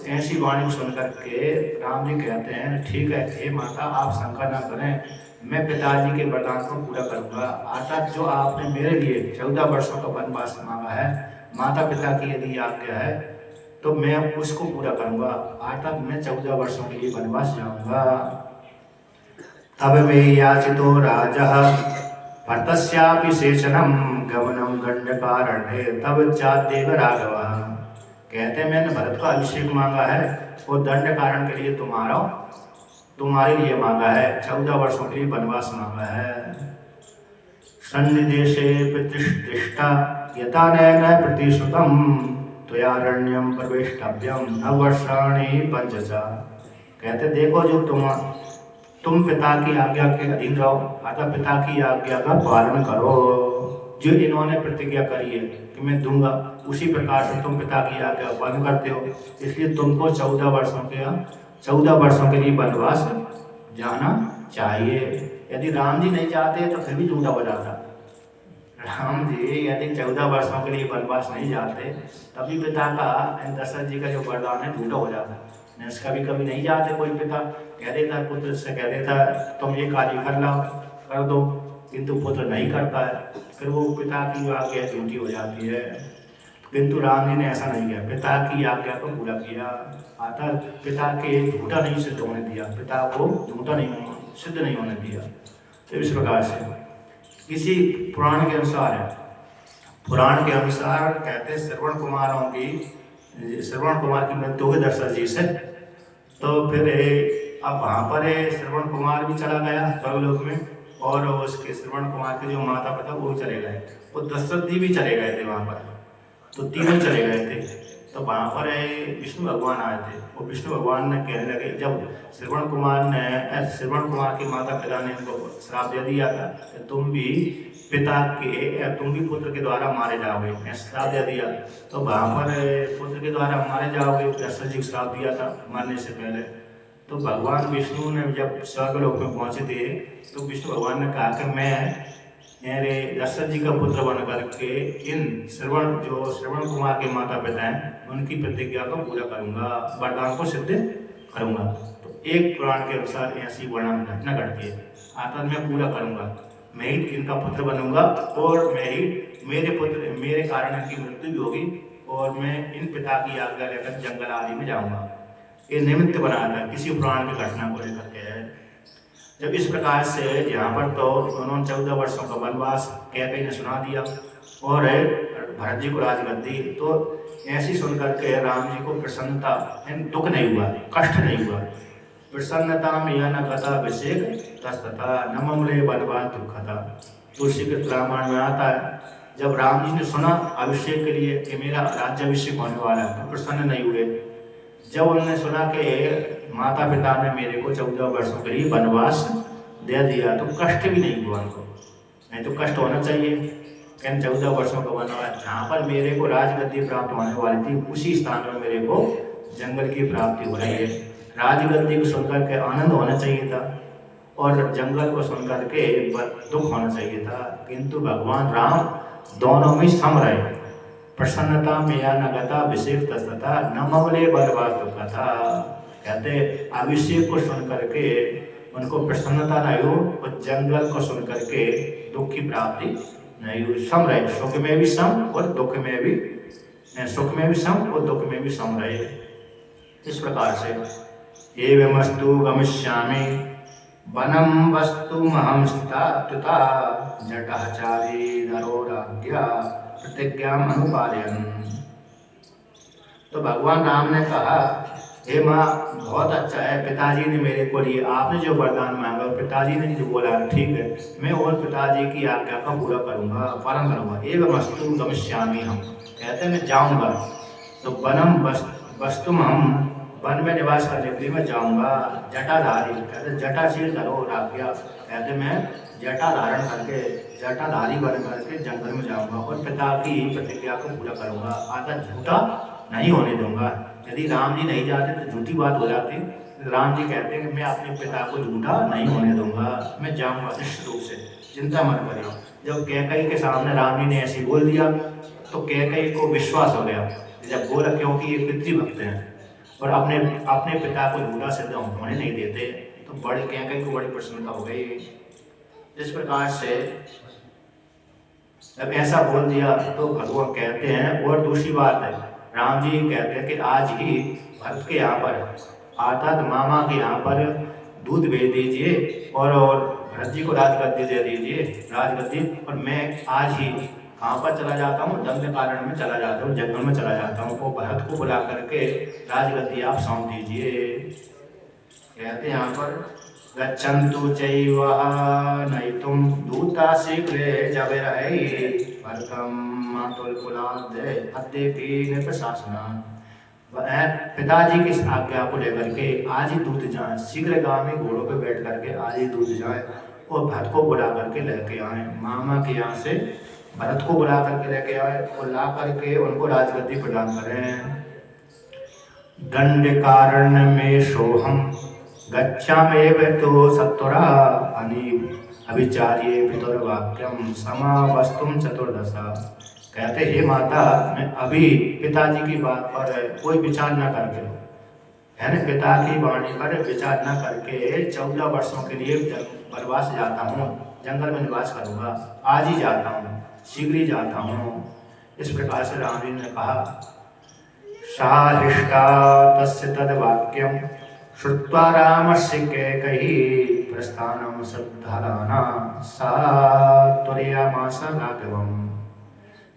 ऐसी वाणी सुन करके राम जी कहते हैं ठीक है हे माता आप शंका ना करें, मैं पिताजी के वरदान को पूरा करूंगा। अर्थात जो आपने मेरे लिए 14 वर्षों का वनवास मांगा है, माता पिता की यदि आज्ञा है तो मैं उसको पूरा करूंगा, अर्थात मैं 14 वर्षों के लिए वनवास जाऊंगा। तब वे याचितो राजः भरतस्यापि शेषनम गमनम दंडकारण्ये तब चादेव राघव। कहते हैं मैंने भरत का अभिषेक मांगा है और दंड कारण के लिए तुम्हारे लिए मांगा है, 14 वर्षों के लिए वनवास मांगा है। सन्निदेशे प्रतिष्ठा यथा न प्रतिश्रुतम त्वयारण्यम प्रवेष्टव्यम नववर्षाणि पंचचा। कहते देखो जो तुम पिता की आज्ञा के अधीन रहो, अतः पिता की आज्ञा का पालन करो। जो इन्होंने प्रतिज्ञा करी है कि मैं दूंगा, उसी प्रकार से तुम पिता की आज्ञा पालन करते हो, इसलिए तुमको 14 वर्षों के लिए वनवास जाना चाहिए। यदि राम जी नहीं चाहते तो फिर भी झूठा हो जाता। राम जी यदि 14 वर्षों के लिए वनवास नहीं जाते तभी पिता का, दशरथ जी का जो वरदान है झूठा हो जाता। कभी कभी नहीं जाते, कोई पिता कह देता पुत्र से, कह देता तुम ये कार्य कर दो, किंतु पुत्र नहीं करता है, फिर वो पिता की आज्ञा झूठी हो जाती है। किंतु राम जी ने ऐसा नहीं किया, पिता की आज्ञा को पूरा किया। अतः पिता के झूठा नहीं सिद्ध होने दिया, पिता को झूठा नहीं सिद्ध नहीं होने दिया। तो इस प्रकार से किसी पुराण के अनुसार है, पुराण के अनुसार कहते श्रवण कुमार की मृत्यु हुई दशरथ जी से, तो फिर अब वहाँ पर श्रवण कुमार भी चला गया स्वर्गलोक में और उसके श्रवण कुमार के जो माता पिता वो चले गए, वो दशरथ जी भी चले गए थे वहाँ पर, तो तीनों चले गए थे। तो वहाँ पर विष्णु भगवान आए थे। वो विष्णु भगवान ने कहने लगे, जब श्रवण कुमार के माता पिता ने उनको श्राप दे दिया था कि तुम भी पुत्र के द्वारा मारे जाओगे, श्राप दे दिया, तो वहाँ पर पुत्र के द्वारा मारे जाओगे, दशरथ जी को श्राप दिया था मरने से पहले। तो भगवान विष्णु ने जब स्वर्गलोक में पहुंचे थे, तो विष्णु भगवान ने कहा कि मैं मेरे दशरथ जी का पुत्र बन करके इन श्रवण कुमार के माता पिता हैं उनकी प्रतिज्ञा को पूरा करूंगा, वरदान को सिद्ध करूंगा। तो एक पुराण के अनुसार ऐसी वर्णन घटना घटती है, आता मैं पूरा करूंगा, मैं ही इनका पुत्र बनूंगा और मेरे कारण इनकी मृत्यु भी होगी और मैं इन पिता की आज्ञा लेकर जंगल आदि में जाऊंगा। ये निमित्त बनाया था किसी पुराण की घटना को लेकर के है। जब इस प्रकार से यहाँ पर तो उन्होंने 14 वर्षों का वनवास कैकेयी ने सुना दिया और भरत जी को राजगद्दी, तो ऐसी सुनकर के राम जी को प्रसन्नता, दुख नहीं हुआ, कष्ट नहीं हुआ। प्रसन्नता में यह न कथा अभिषेक तस्तथा न ममले वनवास दुखता। तुलसी के रामायण में आता है, जब राम जी ने सुना अभिषेक के लिए कि मेरा राज्याभिषेक होने वाला है, तो प्रसन्न नहीं हुए। जब उन्होंने सुना कि माता पिता ने मेरे को 14 वर्षों के लिए वनवास दे दिया, तो कष्ट भी नहीं हुआ उनको, नहीं तो कष्ट होना चाहिए। क्या 14 वर्षों का वनवास, जहाँ पर मेरे को राजगद्दी प्राप्त होने वाली थी, उसी स्थान में मेरे को जंगल की प्राप्ति हो रही है। राजगद्दी को सुनकर के आनंद होना चाहिए था और जंगल को सुनकर के दुख होना चाहिए था, किंतु भगवान राम दोनों में सम रहे। प्रसन्नता में या नगता अभिषेक तथा न ममले बर्बाद कथा। कहते अभिषेक को सुन करके उनको प्रसन्नता नहीं हो और जंगल को सुन करके दुख की प्राप्ति नहीं हो। सम रहे, सुख में भी सम और दुख में भी, सुख में भी सम और दुख में भी सम रहे। इस प्रकार से एवमस्तु गमिष्यामि वनम वस्तु महम स्थिता जटाचारी धरो राज्ञा प्रतिज्ञा अनुपालयन। तो भगवान राम ने कहा, हे माँ बहुत अच्छा है, पिताजी ने मेरे को लिए आपने जो वरदान मांगा, पिताजी ने जो बोला ठीक है, मैं और पिताजी की आज्ञा का पूरा करूंगा, पालन करूंगा। एवं वस्तु गमिष्यामि, हम कहते हैं मैं जाऊंगा। तो वनम वस्तु हम वन में निवास करने के लिए मैं जाऊंगा। जटाधारी, कहते जटाशील धरो राज्ञा, कहते मैं जटा धारण करके जटाधारी बन करके जंगल में जाऊंगा और पिता की प्रतिज्ञा को पूरा करूंगा। आता झूठा नहीं होने दूंगा। यदि राम जी नहीं जाते तो झूठी बात हो जाती। राम जी कहते हैं कि मैं अपने पिता को झूठा नहीं होने दूंगा, मैं जाऊंगा निश्चित रूप से, चिंता मत करिए। जब कैकेयी के सामने राम जी ने ऐसे बोल दिया तो कैकेयी को विश्वास हो गया, जब बोला क्योंकि ये पितृभक्त हैं और अपने पिता को झूठा सिद्ध होने नहीं देते, तो बड़ी कैकेयी को बड़ी प्रसन्नता हो गई। इस प्रकार से जब ऐसा बोल दिया तो भगवान कहते हैं, और दूसरी बात है, राम जी कहते हैं कि आज ही भरत के यहाँ पर अर्थात मामा के यहाँ पर दूध भेज दीजिए और भरत जी को राजगद्दी दे दीजिए, राजगद्दी, और मैं आज ही कहाँ पर चला जाता हूँ, दंड कारण में चला जाता हूँ, जंगल में चला जाता हूँ, वो भरत को बुला करके राजगद्दी आप सौंप दीजिए। कहते हैं यहाँ पर गच्छन्तु चैव नयितुं दूता शीघ्रे जवेरहि भरतं मातुलकुलाद्य अद्यपि निप्रशासनान्। पिताजी की आज्ञा को लेकर के आज ही दूत जाए, शीघ्रगामी घोड़ों पे बैठ करके आज ही दूत जाए और भरत को बुला करके लेके आए। मामा के यहाँ से भरत को बुला करके लेके आए और ला करके उनको राजगद्दी प्रदान करें। दंड कारण में सोहम गच्छामेव तो सत्वरा अभिचार्ये पितुर्वाक्यम समावस्तुम चतुर्दशा। कहते हे माता, मैं अभी पिताजी की बात पर कोई विचार न करके, है ना, पिता की वाणी पर विचार न करके 14 वर्षों के लिए वनवास जाता हूँ, जंगल में निवास करूँगा, आज ही जाता हूँ, शीघ्र ही जाता हूँ। इस प्रकार से राम जी ने कहा। साहिष्टा तस्य तद्वाक्यम श्रुत्वा रामस्य कैकेयी प्रस्थानं श्रद्धाना सा त्वरयामास राघवम्।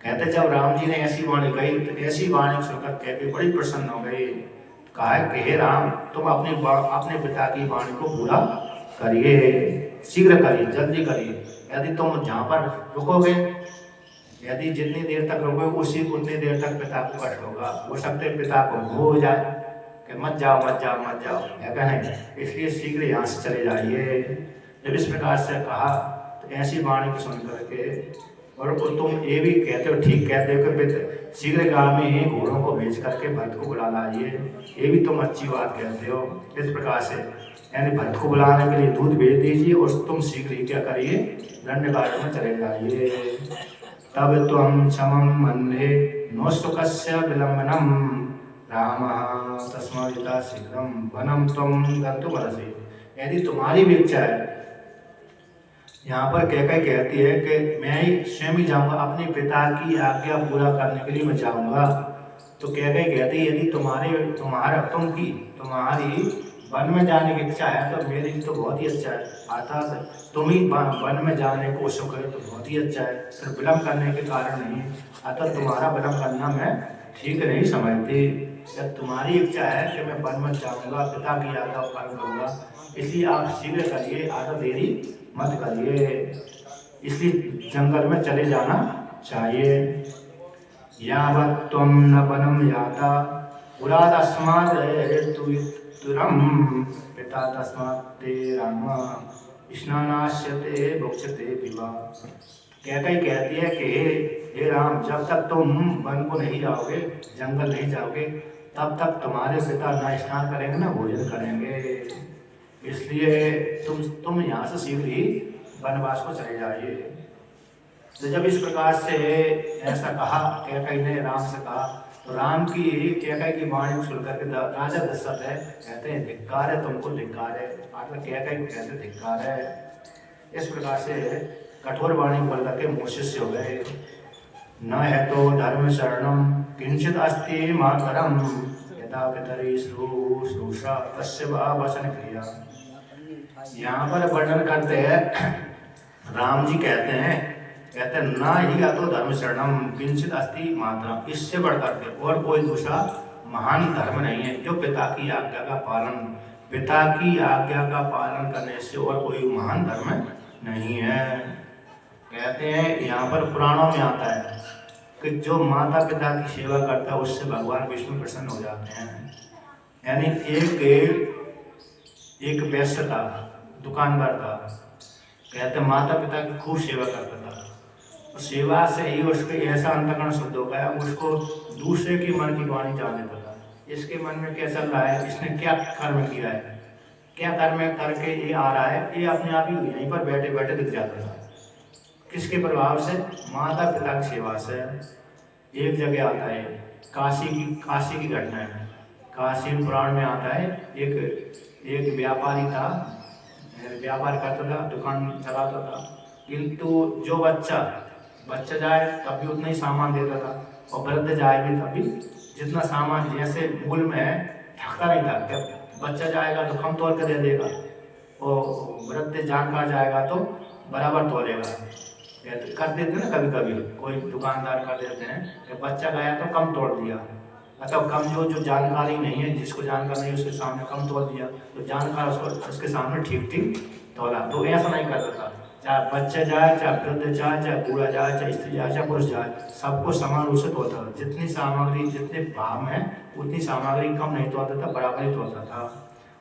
कहते जब राम जी ने ऐसी वाणी कही तो ऐसी वाणी सुनकर कैकेयी बड़ी प्रसन्न हो गई। कहा कि हे राम, तुम अपने पिता की वाणी को पूरा करिए। शीघ्र करिए, जल्दी करिए। यदि तुम जहाँ पर रुकोगे, यदि जितनी देर तक रुकोगे उतनी देर तक पिता को कष्ट होगा। हो सकते पिता को हो जाए कि मत जाओ मत जाओ मत जाओ, है क्या नहीं? इसलिए शीघ्र यहाँ से चले जाइए। जब इस प्रकार से कहा तो ऐसी वाणी को सुन करके, और तुम ये भी कहते हो, ठीक कहते हो कि शीघ्रगामी घोड़ों को भेज करके भरत को बुला लाइए, ये भी तुम अच्छी बात कहते हो। इस प्रकार से यानी भरत को बुलाने के लिए दूध भेज दीजिए और तुम शीघ्र ही क्या करिए, दंडकारण्य में चले जाइए। तब त्वं समं मन्ये नो सुखस्य विलम्बनम रामः तस्मादिता शीघ्रं वनं त्वं गन्तुमर्हसि। यदि तुम्हारी भी इच्छा है, यहाँ पर कैकेयी कहती है कि मैं ही स्वयं ही जाऊँगा, अपने पिता की आज्ञा पूरा करने के लिए मैं जाऊँगा। तो कैकेयी कहती है यदि तुम्हारी वन में जाने की इच्छा है तो मेरी तो बहुत ही अच्छा है, अर्थात तुम ही वन में जाने को उत्सुक है तो बहुत ही अच्छा है, सिर्फ विलम्ब करने के कारण नहीं, अतः तुम्हारा विलम्ब करना मैं ठीक नहीं समझती। जब तुम्हारी इच्छा है कि मैं वन में जाऊँगा, पिता की आज्ञा पालन करूँगा, इसलिए आप शीघ्र करिए, आधा देरी मत करिए, इसलिए जंगल में चले जाना चाहिए। यावत् त्वं न वनं याता पुरादस्माद् तुरं पिता तस्मात् ते राम स्नानास्यते भुक्ष्यते पिबा। कैकेयी कहती है कि हे राम, जब तक तुम वन को नहीं जाओगे, जंगल नहीं जाओगे, तब तक तुम्हारे पिता ना स्नान करेंगे ना भोजन करेंगे, इसलिए तुम यहाँ से शीघ्र ही वनवास को चले जाइए। तो जब इस प्रकार से ऐसा कहा कैकेयी ने राम से कहा, तो राम की कैकेयी की वाणी को सुनकर के राजा दशरथ है कहते हैं धिक्कार है, तुमको धिक्कार है, मतलब कैकेयी को कहते धिक्कार है। इस प्रकार से कठोर वाणी बोल करके मोशिष्य हो गए। न है तो धर्म शरणम किंचित अस्ति मातरम यथा पितरि श्रूषा तस्य वा वचन क्रिया। यहाँ पर वर्णन करते हैं, राम जी कहते हैं ना ही या तो धर्म शरणम किंचित अस्ति मातरम, इससे बढ़कर के और कोई दूसरा महान धर्म नहीं है जो पिता की आज्ञा का पालन करने से और कोई महान धर्म नहीं है। कहते हैं यहाँ पर पुराणों में आता है कि जो माता पिता की सेवा करता है उससे भगवान विष्णु प्रसन्न हो जाते हैं। यानी एक वैश्य था, दुकानदार था, कहते माता पिता की खूब सेवा करता था, तो सेवा से ही उसके ऐसा अंतःकरण शुद्ध हो गया, उसको दूसरे की मन की वाणी जान लेता था, इसके मन में क्या चल रहा है, इसने क्या कर्म किया है, क्या कर्म करके ये आ रहा है, ये अपने आप ही यहीं पर बैठे बैठे दिख जाता था। किसके प्रभाव से? माता पिता की सेवा से। एक जगह आता है काशी की घटना है, काशी पुराण में आता है, एक व्यापारी था, व्यापार करता था, दुकान चलाता था, किंतु जो बच्चा जाए तब भी उतना ही सामान देता था, और वृद्ध जाए भी तब भी जितना सामान, जैसे मूल में थकता नहीं था, जब बच्चा जाएगा तो कम तोड़ कर दे देगा, और वृद्ध जानकार जाएगा तो बराबर तोड़ेगा। कर देते ना कभी कभी कोई दुकानदार कर देते हैं कि बच्चा गया तो कम तोड़ दिया, मतलब कम जो जानकारी नहीं है, जिसको जानकारी नहीं उसके सामने कम तोड़ दिया, तो जानकार उसके सामने ठीक तोड़ा। तो ऐसा नहीं करता था, चाहे बच्चा जाए, चाहे वृद्ध जाए, चाहे बूढ़ा जाए, चाहे स्त्री जाए, चाहे पुरुष जाए, सबको समान रूप से तोड़ता था। जितनी सामग्री, जितने भाव में उतनी सामग्री कम नहीं तोड़ता था, बराबर ही तोड़ता था।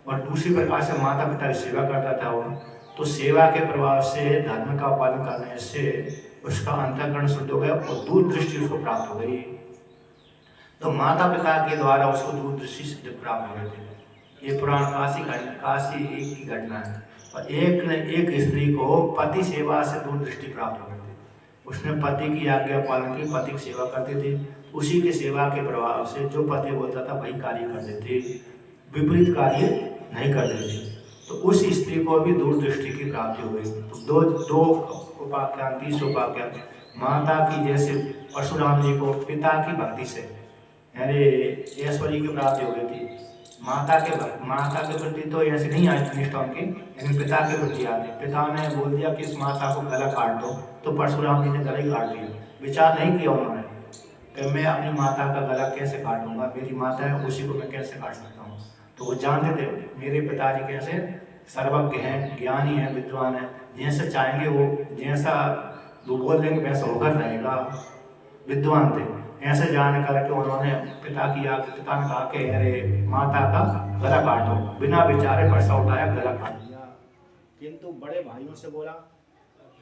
और दूसरी प्रकार से माता पिता की सेवा करता था वो, तो सेवा के प्रभाव से धर्म का पालन करने से उसका अंतःकरण शुद्ध हो गया और दूरदृष्टि उसको प्राप्त हो गई। तो माता पिता के द्वारा उसको दूरदृष्टि सिद्ध प्राप्त हो गई थी। ये पुराण काशी की घटना है। और एक स्त्री को पति सेवा से दूरदृष्टि प्राप्त हो गई थी, उसने पति की आज्ञा पालन की, पति की सेवा करती थी, उसी के सेवा के प्रभाव से जो पति बोलता था वही कार्य करते थे, विपरीत कार्य नहीं करते थे। तो उस स्त्री को भी दूरदृष्टि की प्राप्ति हो गई। तो दो उपाख्यान, 30 उपाख्यान, माता की जैसे परशुराम जी को पिता की भक्ति से यानी ऐश्वर्य की प्राप्ति हो गई थी, माता के प्रति तो ऐसे नहीं आई निष्ठा उनकी, लेकिन पिता के प्रति आती। पिता ने बोल दिया कि इस माता को गला काट दो, तो परशुराम जी ने गला ही काट दिया। विचार नहीं किया उन्होंने कि मैं अपनी माता का गला कैसे काटूंगा, मेरी माता है उसी को मैं कैसे काट सकता हूँ। तो वो जानते थे मेरे पिताजी कैसे सर्वज्ञ हैं, ज्ञानी हैं, विद्वान हैं, जैसे चाहेंगे वो जैसा वो बोल देंगे वैसा होकर रहेगा। विद्वान थे, ऐसे जान करके उन्होंने पिता ने कहा कि अरे माता का गला काटो, बिना विचारे परसा उठाया गला काट दिया। किंतु बड़े भाइयों से बोला,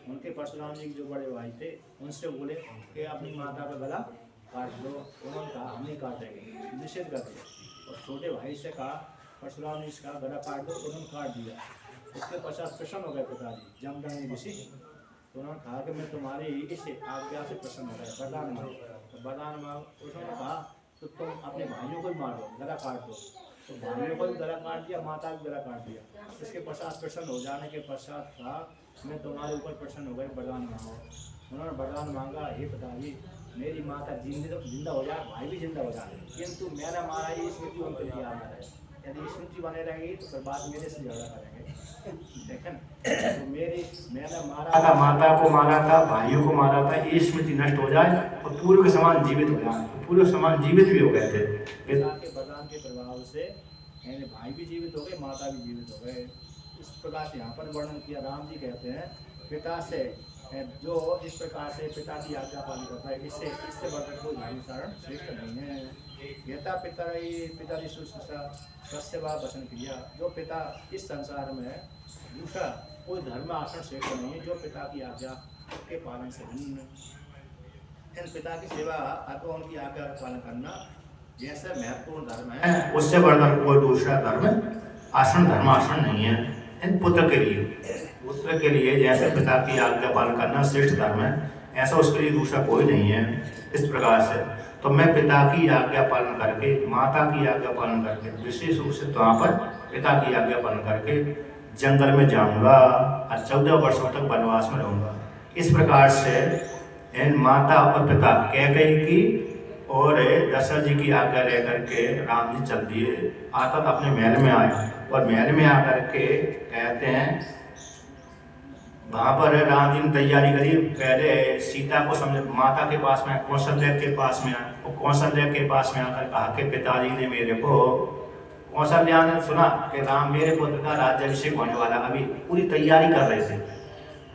उनके परशुराम जी जो बड़े भाई थे उनसे बोले कि अपनी माता का गला काट दो। उन्होंने कहा हम नहीं काटेंगे, निषेध कर दिया। और छोटे भाई से कहा परशुराम जी का गला काट दो, उन्होंने काट दिया। उसके पश्चात प्रसन्न हो गए पिताजी जमदग्नि ऋषि। तो उन्होंने कहा कि मैं तुम्हारी इस आज्ञा से प्रसन्न हो गया, वरदान मांगो। तो वरदान मांग उन्होंने कहा तो तुम अपने भाइयों को भी मारो, गला काट दो। तो भाइयों को भी गला काट दिया, माता भी गला काट दिया। इसके पश्चात प्रसन्न हो जाने के पश्चात कहा मैं तुम्हारे ऊपर प्रसन्न हो गए, वरदान मांगो। उन्होंने वरदान मांगा, हे पिताजी मेरी माता जिंदा हो जाए, भाई भी जिंदा हो जाए, किंतु मैंने मारा ये स्मृति उनके लिए याद रहे। यदि स्मृति बने रहेगी तो फिर बात मेरे से झगड़ा करेंगे। देखें तो मैंने मारा था, माता को मारा था, भाइयों को मारा था, ये स्मृति नष्ट हो जाए और पूर्व के समान जीवित हो जाए। पूर्व के समान जीवित भी हो गए थे। पिता के वरदान के प्रभाव से भाई भी जीवित हो गए, माता भी जीवित हो गए। इस प्रकार से यहाँ पर वर्णन किया। राम जी कहते हैं पिता से जो इस प्रकार से पिता की आज्ञा पालन करता है, इससे बढ़कर कोई धार्मिक कारण श्रेष्ठ नहीं है। यथा पिता सस्यवा वचन क्रिया, जो पिता इस संसार में दूसरा कोई धर्म आचरण श्रेष्ठ नहीं है, जो पिता की आज्ञा के पालन से भिन्न। इन पिता की सेवा अथवा उनकी आज्ञा का पालन करना जैसे महत्वपूर्ण धर्म है, उससे बढ़कर कोई दूसरा धर्म आचरण धर्म आचरण नहीं है। इन पुत्र के लिए जैसे पिता की आज्ञा पालन करना श्रेष्ठ धर्म है, ऐसा उसके लिए दूसरा कोई नहीं है। इस प्रकार से तो मैं पिता की आज्ञा पालन करके, माता की आज्ञा पालन करके, विशेष रूप से तो वहाँ पर पिता की आज्ञा पालन करके जंगल में जाऊंगा और 14 वर्षों तक वनवास में रहूंगा। इस प्रकार से इन माता और पिता कैकेयी की और दशरथ जी की आज्ञा लेकर के राम जी चल दिए। आता तो अपने महल में आए और महल में आकर के कहते हैं वहाँ पर राम जी ने तैयारी करी। पहले सीता को समझ माता के पास में, कौशल्या के पास में आए। और कौशल्या के पास में आकर कहा कि पिताजी ने मेरे को, कौशल्या ने सुना कि राम मेरे पुत्र का राज्याभिषेक होने वाला, अभी पूरी तैयारी कर रहे थे।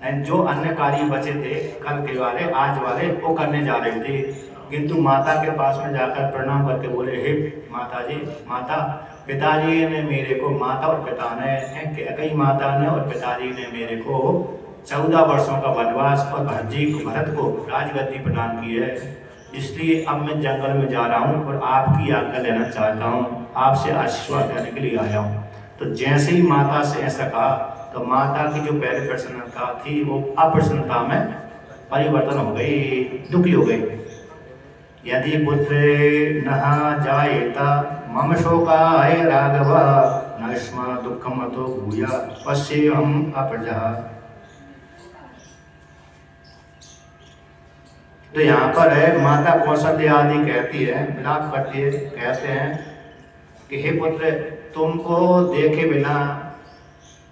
एंड जो अन्य कार्य बचे थे कल के वाले आज वाले वो करने जा रहे थे, किंतु माता के पास में जाकर प्रणाम करके बोले हे माता जी, माता पिताजी ने मेरे को, माता और पिता ने, कई माता ने और पिताजी ने मेरे को 14 वर्षों का वनवास और भरत को राजगद्दी प्रदान की है। इसलिए अब मैं जंगल में जा रहा हूँ और आपकी आज्ञा लेना चाहता हूँ, आपसे आशीर्वाद लेने के लिए आया हूँ। तो जैसे ही माता से ऐसा कहा तो माता की जो पहले प्रसन्नता थी वो अप्रसन्नता में परिवर्तन हो गई, दुखी हो गई। यदि पुत्र न जायेता मम शोकाय राघव न स्म दुःखम तो भूया पश्येऽहम् अप्रजः। तो यहाँ पर है माता कौशल्या आदि कहती है, विलाप करती है, कहते हैं कि हे पुत्र तुमको देखे बिना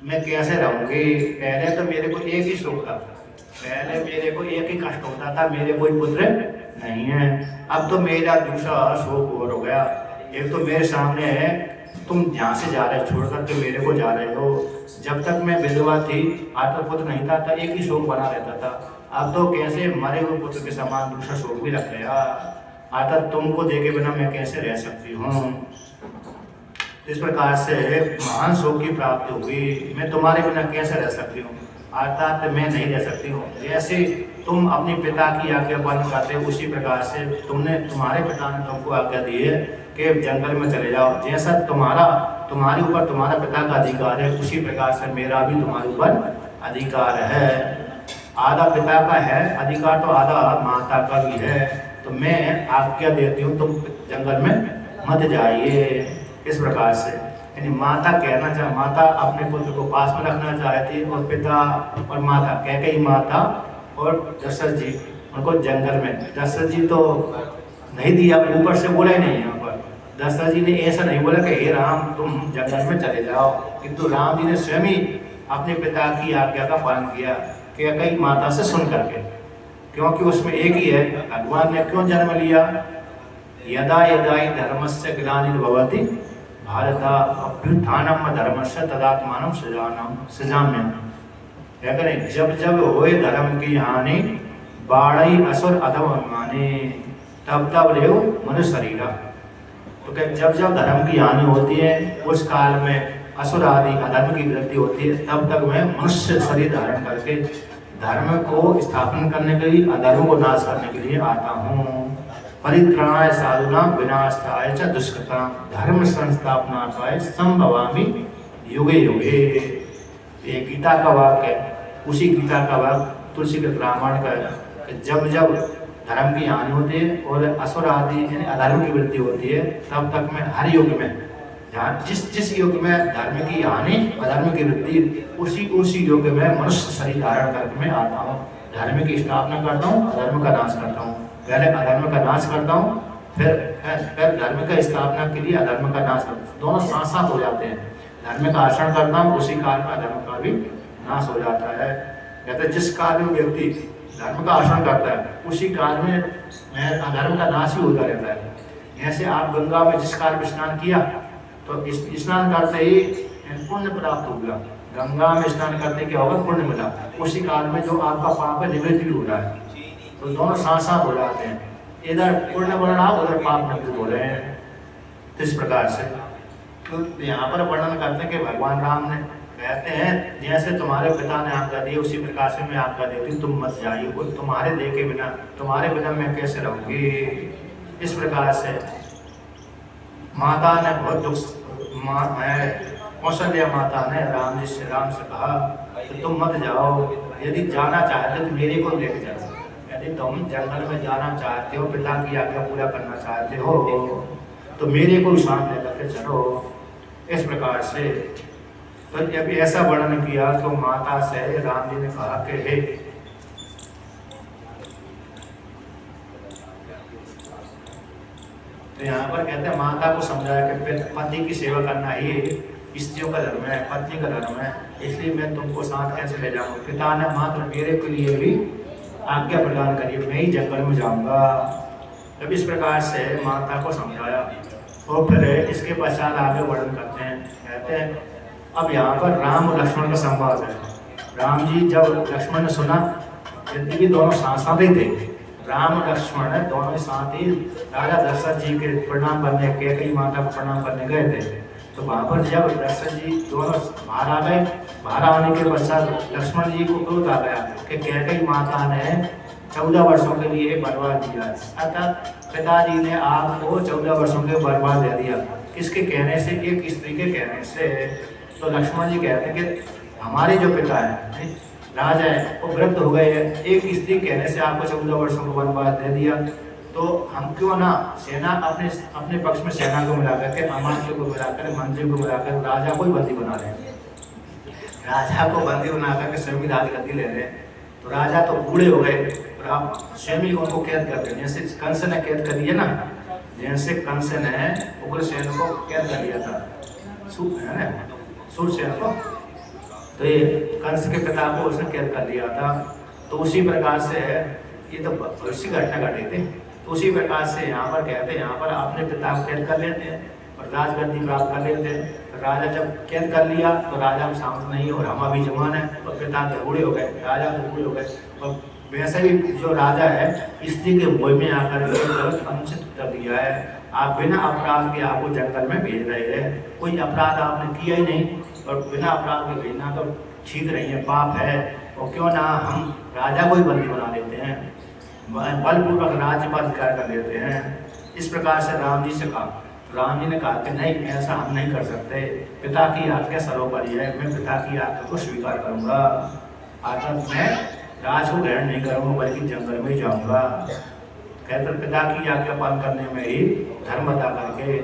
मैं कैसे रहूंगी। पहले तो मेरे को एक ही शोक था, पहले मेरे को एक ही कष्ट होता था, मेरे कोई पुत्र नहीं है। अब तो मेरा दूसरा शोक और हो गया। एक तो मेरे सामने है, तुम यहाँ से जा रहे हो, छोड़ करके मेरे को जा रहे हो। जब तक मैं विधवा थी, आता पुत्र नहीं था, तो एक ही शोक बना रहता था। अब तो कैसे मरे हुए पुत्र के समान दूसरा शोक भी रख लिया। आता तुमको देखे बिना मैं कैसे रह सकती हूँ। इस प्रकार से महान शोक की प्राप्ति हुई। मैं तुम्हारे बिना कैसे रह सकती हूँ, अर्थात मैं नहीं रह सकती हूँ। जैसे तुम अपने पिता की आज्ञा पालन करते हो, उसी प्रकार से तुम्हारे पिता ने तुमको आज्ञा दी है कि जंगल में चले जाओ। जैसा तुम्हारे ऊपर तुम्हारा पिता का अधिकार है, उसी प्रकार से मेरा भी तुम्हारे ऊपर अधिकार है। आधा पिता का है अधिकार तो आधा माता का भी है। तो मैं आज्ञा देती हूँ तुम जंगल में मत जाइए। इस प्रकार से यानी माता कहना चाहे, माता अपने पुत्र को पास में रखना चाहती, और पिता और माता कैकेयी माता और दशरथ जी उनको जंगल में। दशरथ जी तो नहीं दिया, ऊपर से बोला ही नहीं। यहाँ पर दशरथ जी ने ऐसा नहीं बोला कि हे राम तुम जंगल में चले जाओ, किंतु राम जी ने स्वयं ही अपने पिता की आज्ञा का पालन किया कैकेयी माता से सुन करके, क्योंकि उसमें एक ही है। भगवान ने क्यों जन्म लिया? यदा यदा हि धर्मस्य ग्लानिर्भवति भारत अभ्युत्थानम धर्मस्य तदात्मानं सृजाम्यहम्। क्या करें, जब जब होए धर्म की हानि बाढ़ई असुर अधम अभिमानी, तब तब रेव मनुष्य शरीरा। तो क्या जब जब धर्म की हानि होती है उस काल में असुर आदि अधर्म की वृद्धि होती है, तब तक मैं मनुष्य शरीर धारण करके धर्म को स्थापन करने के लिए, अधर्म को नाश करने के लिए आता हूँ। परित्राणाय साधूनां विनाशाय च दुष्कृतां धर्म संस्थापनार्थाय संभवामि युगे युगे। ये गीता का वाक्य है। उसी गीता का वाक्य तुलसी के रामायण का है कि जब जब धर्म की हानि होती है और असुर आदि यानी अधर्म की वृद्धि होती है, तब तक मैं हर युग में, जहाँ जिस युग में धर्म की हानि अधर्म की वृद्धि, उसी युग में मनुष्य शरीर धारण करके मैं आता हूँ। धर्म की स्थापना करता हूँ, अधर्म का नाश करता हूँ। पहले अधर्म का नाश करता हूँ, फिर धर्म का स्थापना के लिए अधर्म का नाश करता हूँ। दोनों साथ साथ हो जाते हैं। धर्म का आचरण करता हूँ, उसी काल में अधर्म का भी नाश हो जाता है। कहते जिस काल में व्यक्ति धर्म का आचरण करता है, उसी काल में अधर्म का नाश ही होता रहता है। ऐसे आप गंगा में जिस काल में स्नान किया, तो स्नान करते ही पुण्य प्राप्त हो गया। गंगा में स्नान करते क्या होगा, पुण्य मिला। उसी काल में जो आपका पाप है निवृत्ति भी हो रहा है। तो दोनों साथ साथ हो जाते हैं, इधर पुण्य बढ़ रहा, उधर पाप निवृत्त हो रहे हैं। इस प्रकार से तो यहाँ पर वर्णन करते हैं कि भगवान राम ने कहते हैं, जैसे तुम्हारे पिता ने आज्ञा दी उसी प्रकार से मैं आज्ञा देती हूँ, तुम मत जाइए। वो तुम्हारे देखे बिना, तुम्हारे बिना मैं कैसे रहूँगी। इस प्रकार से माता ने बहुत दुख, कौशल्या माता ने राम से कहा कि तुम मत जाओ, यदि जाना चाहते तो मेरे को लेकर जाओ। यदि तुम जंगल में जाना चाहते हो, पिता की आज्ञा पूरा करना चाहते हो, तो मेरे को साथ लेकर के चलो। इस प्रकार से तो जब ऐसा वर्णन किया तो माता से राम जी ने कहा कि हे, तो यहाँ पर कहते हैं माता को समझाया कि पति की सेवा करना ही स्त्रियों का धर्म है, पत्नी का धर्म है, इसलिए मैं तुमको साथ कैसे ले जाऊँ। पिता ने मात्र मेरे के लिए भी आज्ञा प्रदान करी, मैं ही जंगल में जाऊंगा। जब इस प्रकार से माता को समझाया, और फिर इसके पश्चात आगे वर्णन करते हैं। कहते हैं अब यहाँ पर राम और लक्ष्मण का संवाद है। राम जी जब लक्ष्मण ने सुना, यद्यपि दोनों साथ ही थे, राम और लक्ष्मण दोनों साथ ही राजा दशरथ जी के प्रणाम करने, कैकेयी माता को प्रणाम करने गए थे। तो वहाँ पर जब दशरथ जी दोनों बाहर आ गए, बाहर आने के पश्चात लक्ष्मण जी को क्रोध आ गया कि कैकेयी माता ने 14 वर्षों के लिए बर्बाद दिया, अर्थात पिताजी ने आपको 14 वर्षों के बर्बाद दे दिया। किसके कहने से, एक स्त्री के कहने से। तो लक्ष्मण जी कहते हैं कि हमारे जो पिता है, राजा है, वो वृद्ध हो गए हैं, एक स्त्री कहने से आपको 14 वर्षों को बर्बाद दे दिया, तो हम क्यों ना सेना अपने पक्ष में सेना को मिलाकर के, अमात्य को मिलाकर, मंत्री को मिलाकर राजा को ही बंदी बना रहे हैं। राजा को बंदी बना करके स्वयं राजगद्दी ले रहे हैं। तो राजा तो बूढ़े हो गए और आप स्वयं ही उनको कैद कर रहे हैं। जैसे कंस ने कैद कर दिया ना, जैसे कंस ने उग्रसेन को कैद कर लिया था, है ना, सूरसेन को, तो ये कंस के पिता को उसने कैद कर लिया था। तो उसी प्रकार से ये तो भविष्य घटना घटी थी। तो उसी प्रकार से यहाँ पर कहते हैं, यहाँ पर अपने पिता को कैद कर लेते हैं और राजगद्दी प्राप्त कर लेते हैं। तो राजा जब कैद कर लिया तो राजा में सामर्थ्य नहीं, और हम अभी जवान है, और पिता तो बूढ़े हो गए, राजा तो बूढ़े हो गए। और वैसे ही जो राजा है, स्त्री के भोज में आकर गलत अनुचित कर दिया है। आप बिना अपराध के आपको जंगल में भेज रहे हैं, कोई अपराध आपने किया ही नहीं, और बिना अपराध के भेजना तो ठीक नहीं है, पाप है। और क्यों ना हम राजा को ही बंदी बना लेते हैं, बलपूर्वक राज्य पर अधिकार कर लेते हैं। इस प्रकार से राम जी से कहा। राम जी ने कहा कि नहीं, ऐसा हम नहीं कर सकते, पिता की आज्ञा सर्वोपरि है, मैं पिता की आज्ञा को स्वीकार करूंगा। आज्ञा मैं राज को ग्रहण नहीं करूंगा, बल्कि जंगल में जाऊंगा। कहते पिता की आज्ञा पालन करने में ही धर्म अदा करके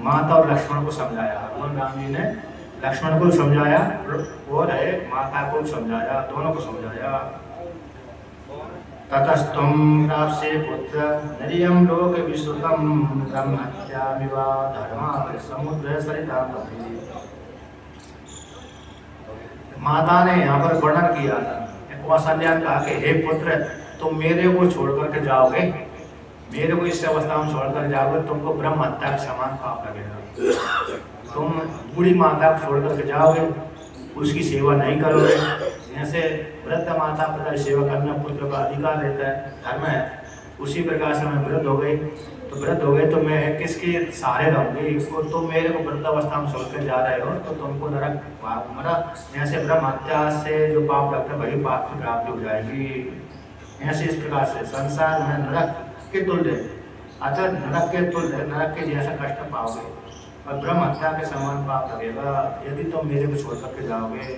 माता और लक्ष्मण को समझाया। भगवान राम जी ने लक्ष्मण को समझाया और माता को समझाया, दोनों को समझाया। ततस्तुम प्राप्से पुत्र नरियम लोक विश्रुतम ब्रह्मत्यामिवा धर्मा समुद्र सरिताम। माता ने यहाँ पर वर्णन किया था, कौशल्या ने कहा कि हे पुत्र, तुम मेरे को छोड़ करके जाओगे, मेरे को इस अवस्था में छोड़कर जाओगे, तुमको ब्रह्म हत्या के समान पाप लगेगा। तुम बूढ़ी माता को छोड़ करके जाओगे, उसकी सेवा नहीं करोगे। जैसे वृद्ध माता पिता की सेवा करना पुत्र का अधिकार रहता है, धर्म है, उसी प्रकार से मैं वृद्ध हो गई तो मैं किसके सहारे रहूंगी? तो मेरे को वृद्धावस्था में छोड़ कर जा रहे हो तो तुमको नरक मरा। ऐसे ब्रह्म हत्या से जो पाप लगता है वही पाप की प्राप्ति हो जाएगी। ऐसे इस प्रकार से संसार में नरक के तुल्य, अतः नरक के तुल्य, नरक के जैसा कष्ट पाओगे और ब्रह्म हत्या के समान पाप लगेगा यदि तुम मेरे को छोड़ करके जाओगे।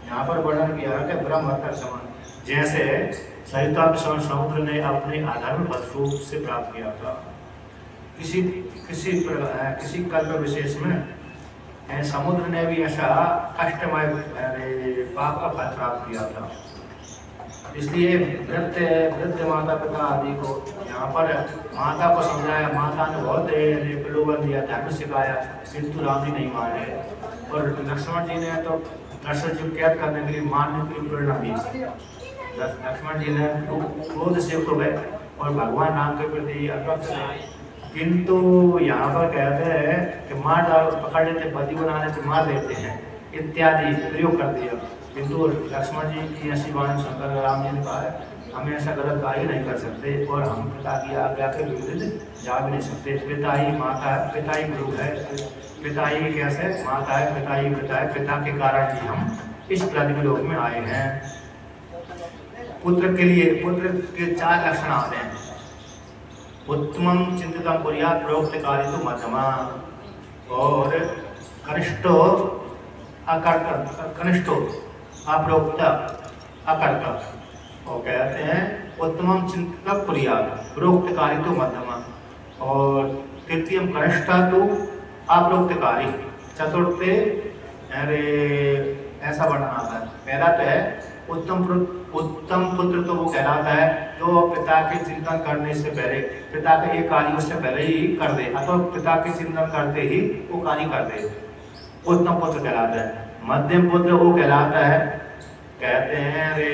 यहाँ पर वर्णन किया है कि ब्रह्म हत्या के समान, जैसे सरिता समुद्र ने अपने अधर्म पशु से प्राप्त किया था। किसी कल्प विशेष में समुद्र ने भी ऐसा कष्टमय पाप का फल प्राप्त किया था। इसलिए वृद्ध माता पिता आदि को यहाँ पर माता को समझाया, माता ने बहुत प्रलोभन दिया, धर्म सिखाया, किंतु राम जी नहीं माने। और लक्ष्मण जी ने तो दशरथ जी कैद करने के लिए मारने की प्रेरणा दी। लक्ष्मण जी ने क्रोध से उठ गए और भगवान राम के प्रति अनुरक्त थे, किंतु यहाँ पर कहते हैं कि मार डाल, पकड़ लेते, बदी बना लेते, मार लेते हैं इत्यादि प्रयोग कर दिया। किंतु लक्ष्मण जी की ऐसी वाणी सुनकर राम जी ने कहा है हम ऐसा गलत कार्य नहीं कर सकते और हम पिता की आज्ञा के विरुद्ध जा भी नहीं सकते। पिता ही माता है, पिता ही गुरु है, पिता ही कैसे माता है, पिता ही पिता है, पिता के कारण ही हम इस पृथ्वी लोक में आए हैं। पुत्र के लिए पुत्र के 4 लक्षण आते हैं। उत्तमम चिंतितम कुर्यात् प्रोक्त कारितो मध्यमा, और कनिष्ठो अकर्ता, कनिष्ठो अप्रोक्त अकर्ता, और कहते हैं उत्तमम चिंतितम कुर्यात् प्रोक्त कारितो मध्यमा, और तृतीयम कनिष्ठा तो अप्रोक्तकारी, चतुर्थे ऐसा वर्णन आता है। पहला तो है उत्तम पुत्र तो वो कहलाता है जो पिता के चिंतन करने से पहले, पिता का एक कार्य उससे पहले ही कर दे, अथवा पिता के चिंतन करते ही वो कार्य कर दे, उत्तम पुत्र कहलाता है। मध्यम पुत्र वो कहलाता है, कहते हैं अरे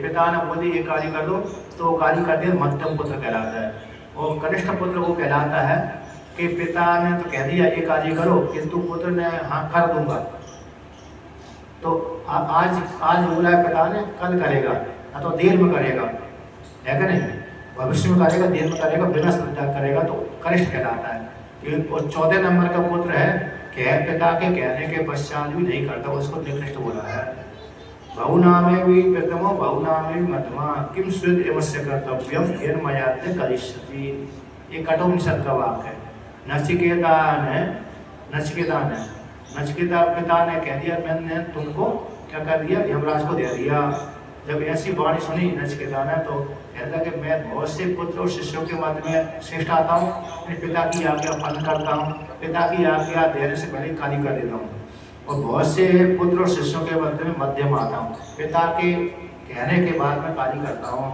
पिता ने बोली ये कार्य कर दो तो वो कार्य कर दे, मध्यम पुत्र कहलाता है। और कनिष्ठ पुत्र वो कहलाता है कि पिता ने तो कह दिया ये कार्य करो, किंतु पुत्र ने हाँ कर दूंगा, तो आज बोला है पिता ने, कल करेगा अथवा देर में करेगा, है कि नहीं, भविष्य में करेगा, देर में करेगा, बिना श्रद्धा करेगा, तो कनिष्ठ कहलाता है। और 14 नंबर का पुत्र है कि पिता के कहने के पश्चात भी नहीं करता, उसको निकृष्ट बोला है। बहुनामे भी प्रथमो बहुनामे मध्यमा किम स्वेद एवस्य कर्तव्यम येन मयाते करिष्यति, ये कठोपनिषद का वाक्य है। नचिकेता पिता ने कह दिया, मैंने तुमको क्या कर दिया, यमराज को दे दिया। जब ऐसी वाणी सुनी नचिकेता ने तो कहता कि मैं बहुत से पुत्र और शिष्यों के मध्य में श्रेष्ठ आता हूँ, अपने पिता की आज्ञा पालन करता हूँ, पिता की आज्ञा देने से पहले कार्य कर देता हूँ, और बहुत से पुत्र और शिष्यों के मध्य में मध्यम आता हूँ, पिता के कहने के बाद में कार्य करता हूँ,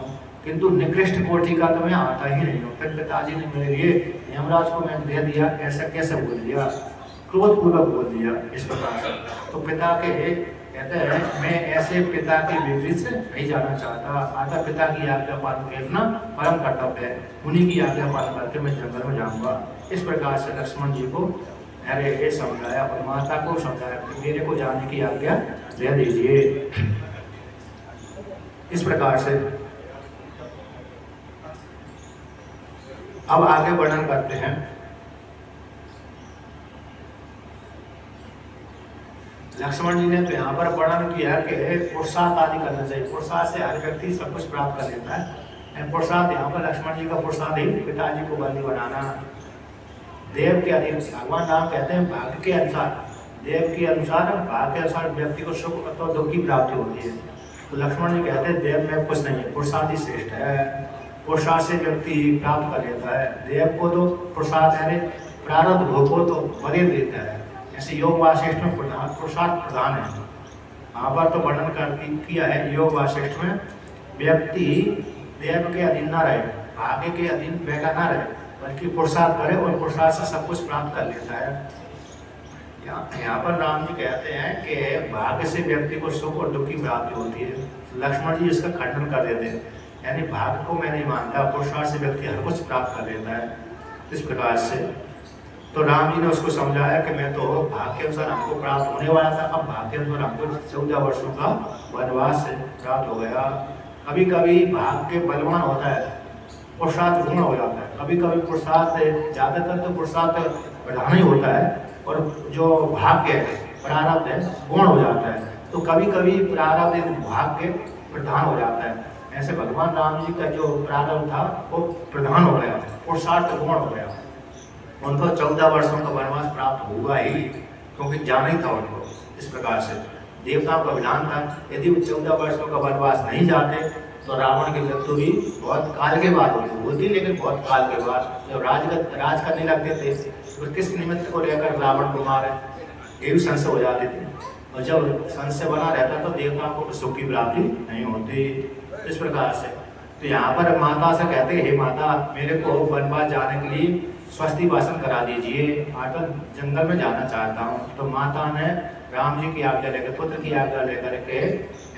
किंतु निकृष्ट कोटि का तो मैं आता ही नहीं हूँ। फिर पिताजी ने मेरे लिए यमराज को मैं दे दिया, ऐसा कैसे बोल दिया, क्रोध पूर्वक बोल दिया इस प्रकार से। तो पिता के कहते हैं मैं ऐसे पिता के विपरीत से नहीं जाना चाहता, आता पिता की आज्ञा पालन करना परम कर्तव्य है, उन्हीं की आज्ञा पालन करके मैं जंगल में जाऊंगा। इस प्रकार से लक्ष्मण जी को अरे ये समझाया और माता को समझाया मेरे को जाने की आज्ञा दे दीजिए। इस प्रकार से अब आगे वर्णन करते हैं। लक्ष्मण जी ने तो यहाँ पर वर्णन किया कि पुरुषार्थ आदि करना चाहिए, पुरुषार्थ से हर व्यक्ति सब कुछ प्राप्त कर लेता है। पुरुषार्थ यहाँ पर लक्ष्मण जी का पुरुषार्थ ही पिताजी को बंदी बनाना, देव के अधीन। भगवान राम कहते हैं भाग्य के अनुसार, देव के अनुसार, भाग्य के अनुसार व्यक्ति को सुख अथवा दुख की प्राप्ति होती है। तो लक्ष्मण जी कहते हैं देव में कुछ नहीं है, पुरुषार्थ ही श्रेष्ठ है, पुरुषार्थ से व्यक्ति प्राप्त कर लेता है। देव को तो पुरुषार्थ है, प्रारब्ध भोग को तो बदल देता है। ऐसे योग वासिष्ठ में पुरुषार्थ प्रधान है। यहाँ पर तो वर्णन किया है योग वासिष्ठ में व्यक्ति देव के अधीन न रहे, भाग्य के अधीन बैठा न रहे, बल्कि पुरुषार्थ करे और पुरुषार्थ से सब कुछ प्राप्त कर लेता है। यहाँ पर राम जी कहते हैं कि भाग्य से व्यक्ति को सुख और दुख की प्राप्ति होती है। लक्ष्मण जी इसका खंडन कर देते हैं, यानी भाग्य को मैं नहीं मानता, पुरुषार्थ से व्यक्ति हर कुछ प्राप्त कर लेता है। इस प्रकार से तो राम जी ने उसको समझाया कि मैं तो भाग के अनुसार हमको प्राप्त होने वाला था, अब भाग के अनुसार हमको 14 वर्षों का वनवास प्राप्त हो गया। कभी कभी भाग के बलवान होता है, पुरुषार्थ गुण हो जाता है, कभी कभी पुरुषार्थ, ज़्यादातर तो पुरुषार्थ प्रधान ही होता है और जो भाग्य है प्रारब्ध है गुण हो जाता है। तो कभी कभी प्रारब्ध भाग्य प्रधान हो जाता है। ऐसे भगवान राम जी का जो प्रारब्ध था वो प्रधान हो गया, पुरुषार्थ गुण हो गया। उनको 14 वर्षों का वनवास प्राप्त हुआ ही, क्योंकि जाना ही था उनको। इस प्रकार से देवताओं का विधान था, यदि वो 14 वर्षों का वनवास नहीं जाते तो रावण की मृत्यु भी बहुत काल के बाद होती, लेकिन बहुत काल के बाद। जब राज करने लगते थे तो किस निमित्त को लेकर रावण को मारे, ये भी संशय हो जाते थे। और जब संशय बना रहता तो देवताओं को सुख की प्राप्ति नहीं होती। इस प्रकार से तो यहाँ पर माता से कहते हैं, हे माता मेरे को वनवास जाने के लिए स्वस्ति वासन करा दीजिए, आटा जंगल में जाना चाहता हूँ। तो माता ने राम जी की आज्ञा लेकर, पुत्र की आज्ञा लेकर के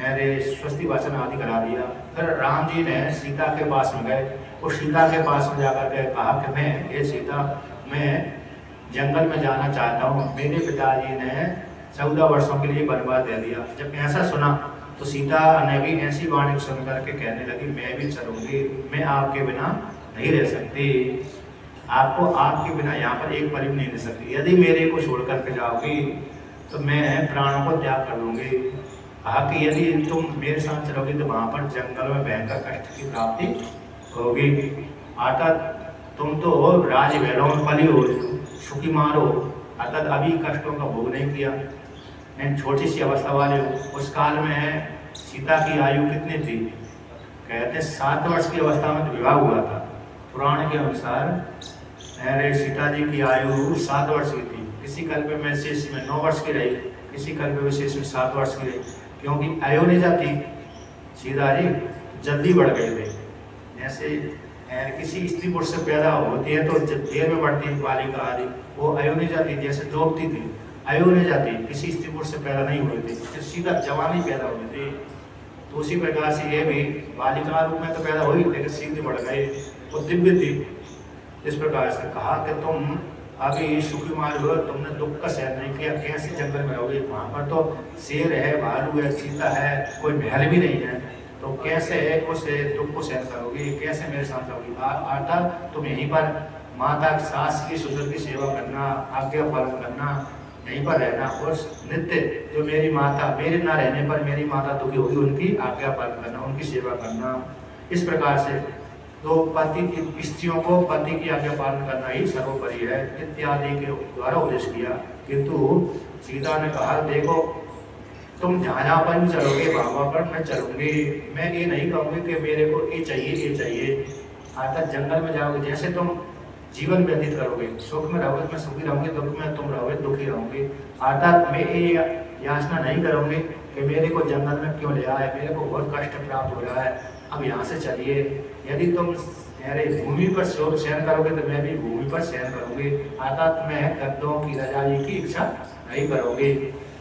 अरे स्वस्ति वासन आदि करा दिया। फिर राम जी ने सीता के पास में गए, और सीता के पास में जाकर के कहा कि मैं ये सीता मैं जंगल में जाना चाहता हूँ, मेरे पिताजी ने 14 वर्षों के लिए वनवास दे दिया। जब ऐसा सुना तो सीता ने भी ऐसी वाणी सुन करके कहने लगी, मैं भी चलूंगी, मैं आपके बिना नहीं रह सकती, आपको आपके बिना यहाँ पर एक पल भी नहीं रह सकती। यदि मेरे को छोड़ करके जाओगी तो मैं प्राणों को त्याग कर लूँगी। कहा कि यदि तुम मेरे साथ चलोगी तो वहाँ पर जंगल में भयंकर कष्ट की प्राप्ति होगी। अर्थात तुम तो राज महलों में पली हो, सुखी मारो, अर्थात अभी कष्टों का भोग नहीं किया, छोटी सी अवस्था वाले हो। उस काल में सीता की आयु कितनी थी? कहते 7 वर्ष की अवस्था में विवाह हुआ था। पुराण के अनुसार सीता जी की आयु 7 वर्ष की थी। किसी कल्प में शेष में 9 वर्ष की रही, किसी कल्प में शेष में 7 वर्ष की रही, क्योंकि अयोनिजा थी सीता जी, जल्दी बढ़ गए थे। जैसे किसी स्त्री पुरुष से पैदा होती है तो देर में बढ़ती है बालिका आदि, वो अयोनिजा थी, जैसे द्रौपदी थी अयोनिजा थी, किसी स्त्री पुरुष से पैदा नहीं हुई थी, तो सीधा जवानी पैदा हुई थी। तो उसी प्रकार से ये भी बालिका रूप में तो पैदा हुई, लेकिन सीधे बढ़ गए, वो दिव्य थी। इस प्रकार से कहा कि तुम अभी सुखी मार हो, तुमने दुख का सहन नहीं किया, कैसे जंगल में रहोगे? वहाँ पर तो शेर है, भालू है, चीता है, कोई महल भी नहीं है, तो कैसे उस दुख को सहन करोगे? कैसे मेरे साथ रहोगी? अर्थात तुम यहीं पर माता सास की ससुर की सेवा करना, आज्ञा पालन करना, यहीं पर रहना, और नित्य जो मेरी माता, मेरे ना रहने पर मेरी माता दुखी होगी, उनकी आज्ञा पालन करना, उनकी सेवा करना। इस प्रकार से तो पति की स्त्रियों को पति की आज्ञा पालन करना ही सर्वोपरि है इत्यादि के द्वारा उपदेश किया। किंतु सीता ने कहा, देखो तुम जहाँ पर भी चलोगे वहाँ पर मैं चलूंगी, मैं ये नहीं कहूँगी कि मेरे को ये चाहिए ये चाहिए। अर्थात जंगल में जाओगे, जैसे तुम जीवन व्यतीत करोगे, सुख में रहोगे मैं सुखी रहूंगी, दुख में तुम रहोगे दुखी रहूंगी। अर्थात मैं ये याचना नहीं करूंगी कि मेरे को जंगल में क्यों ले आए, मेरे को बहुत कष्ट प्राप्त हो रहा है, अब यहाँ से चलिए। यदि तुम मेरे भूमि पर शयन करोगे तो मैं भी भूमि पर शयन करूंगी। अर्थात मैं गद्दों की रजाई की इच्छा नहीं करूंगी।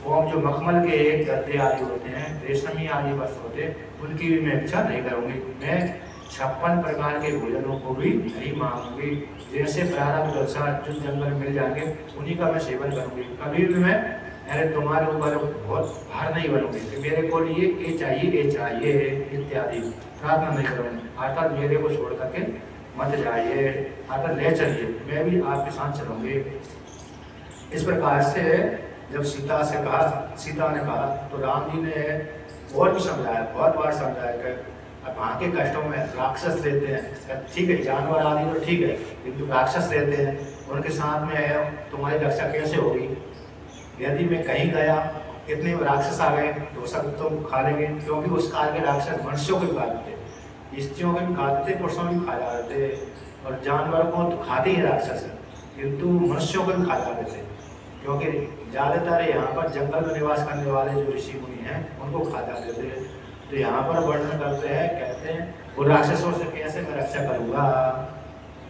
और जो मखमल के गद्दे आदि होते हैं, रेशमी आदि वस्त्र होते हैं, उनकी भी मैं इच्छा नहीं करूंगी। मैं 56 प्रकार के भोजनों को भी नहीं मांगूंगी। जैसे प्रारब्ध अनुसार जो जंगल मिल जाएंगे उन्हीं का मैं सेवन करूंगी। कभी भी मैं तुम्हारे ऊपर बहुत भार नहीं बनूंगी कि मेरे को लिए ये चाहिए इत्यादि प्रार्थना नहीं करूंगी। अर्थात मेरे को छोड़ करके मत जाइए, अर्थात ले चलिए, मैं भी आपके साथ चलूंगी। इस प्रकार से जब सीता ने कहा तो राम जी ने और भी समझाया, बहुत बार समझाया कि वहाँ के कष्टों में राक्षस रहते हैं। ठीक है, जानवर आदि तो ठीक है, किंतु राक्षस रहते हैं, उनके साथ में तुम्हारी रक्षा कैसे होगी? यदि मैं कहीं गया, इतने राक्षस आ गए तो सब तुम खा लेंगे, क्योंकि उस काल के राक्षस मनुष्यों को भी खाते थे, स्त्रियों को भी खाते थे, पुरुषों को भी खा जाते थे, और जानवर को तो खाते ही राक्षस, किंतु मनुष्यों को भी खा जाते थे, क्योंकि ज़्यादातर यहाँ पर जंगल में निवास करने वाले जो ऋषि मुनि हैं उनको खा जाते थे। तो यहाँ पर वर्णन करते हैं, कहते हैं वो राक्षसों से कैसे मैं रक्षा करूँगा।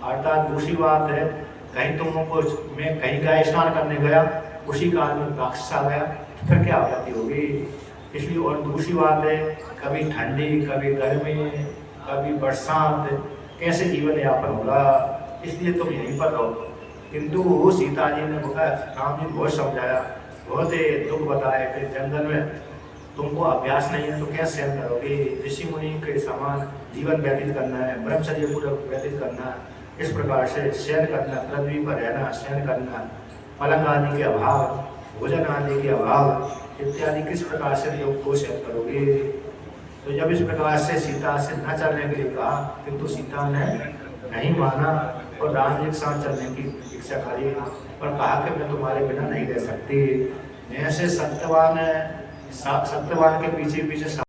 अर्थात दूसरी बात है, कहीं तुमको मैं कहीं गया, स्नान करने गया, उसी काल में राक्षस आ गया, फिर क्या हालत होगी? इसलिए और दूसरी बात है, कभी ठंडी, कभी गर्मी, कभी बरसात, कैसे जीवन यापन होगा? इसलिए तुम यहीं पर रहो। किंतु सीता जी ने बोला, राम जी बहुत समझाया, बहुत ही दुख बताए कि जंगल में तुमको अभ्यास नहीं है तो कैसे सहन करोगे, ऋषि मुनि के समान जीवन व्यतीत करना है, ब्रह्मचर्य पूर्वक व्यतीत करना है, इस प्रकार से सहन करना, पृथ्वी पर रहना, सहन करना, पलंग आदि के अभाव, भोजन आदि के अभाव इत्यादि किस प्रकार से योग को सहन करोगे। तो जब इस प्रकार से सीता से न चलने के लिए कहा, किंतु सीता ने नहीं माना और राम जी के साथ चलने की इच्छा करी और कहा कि मैं तुम्हारे बिना नहीं रह सकती। ऐसे सत्यवान के पीछे पीछे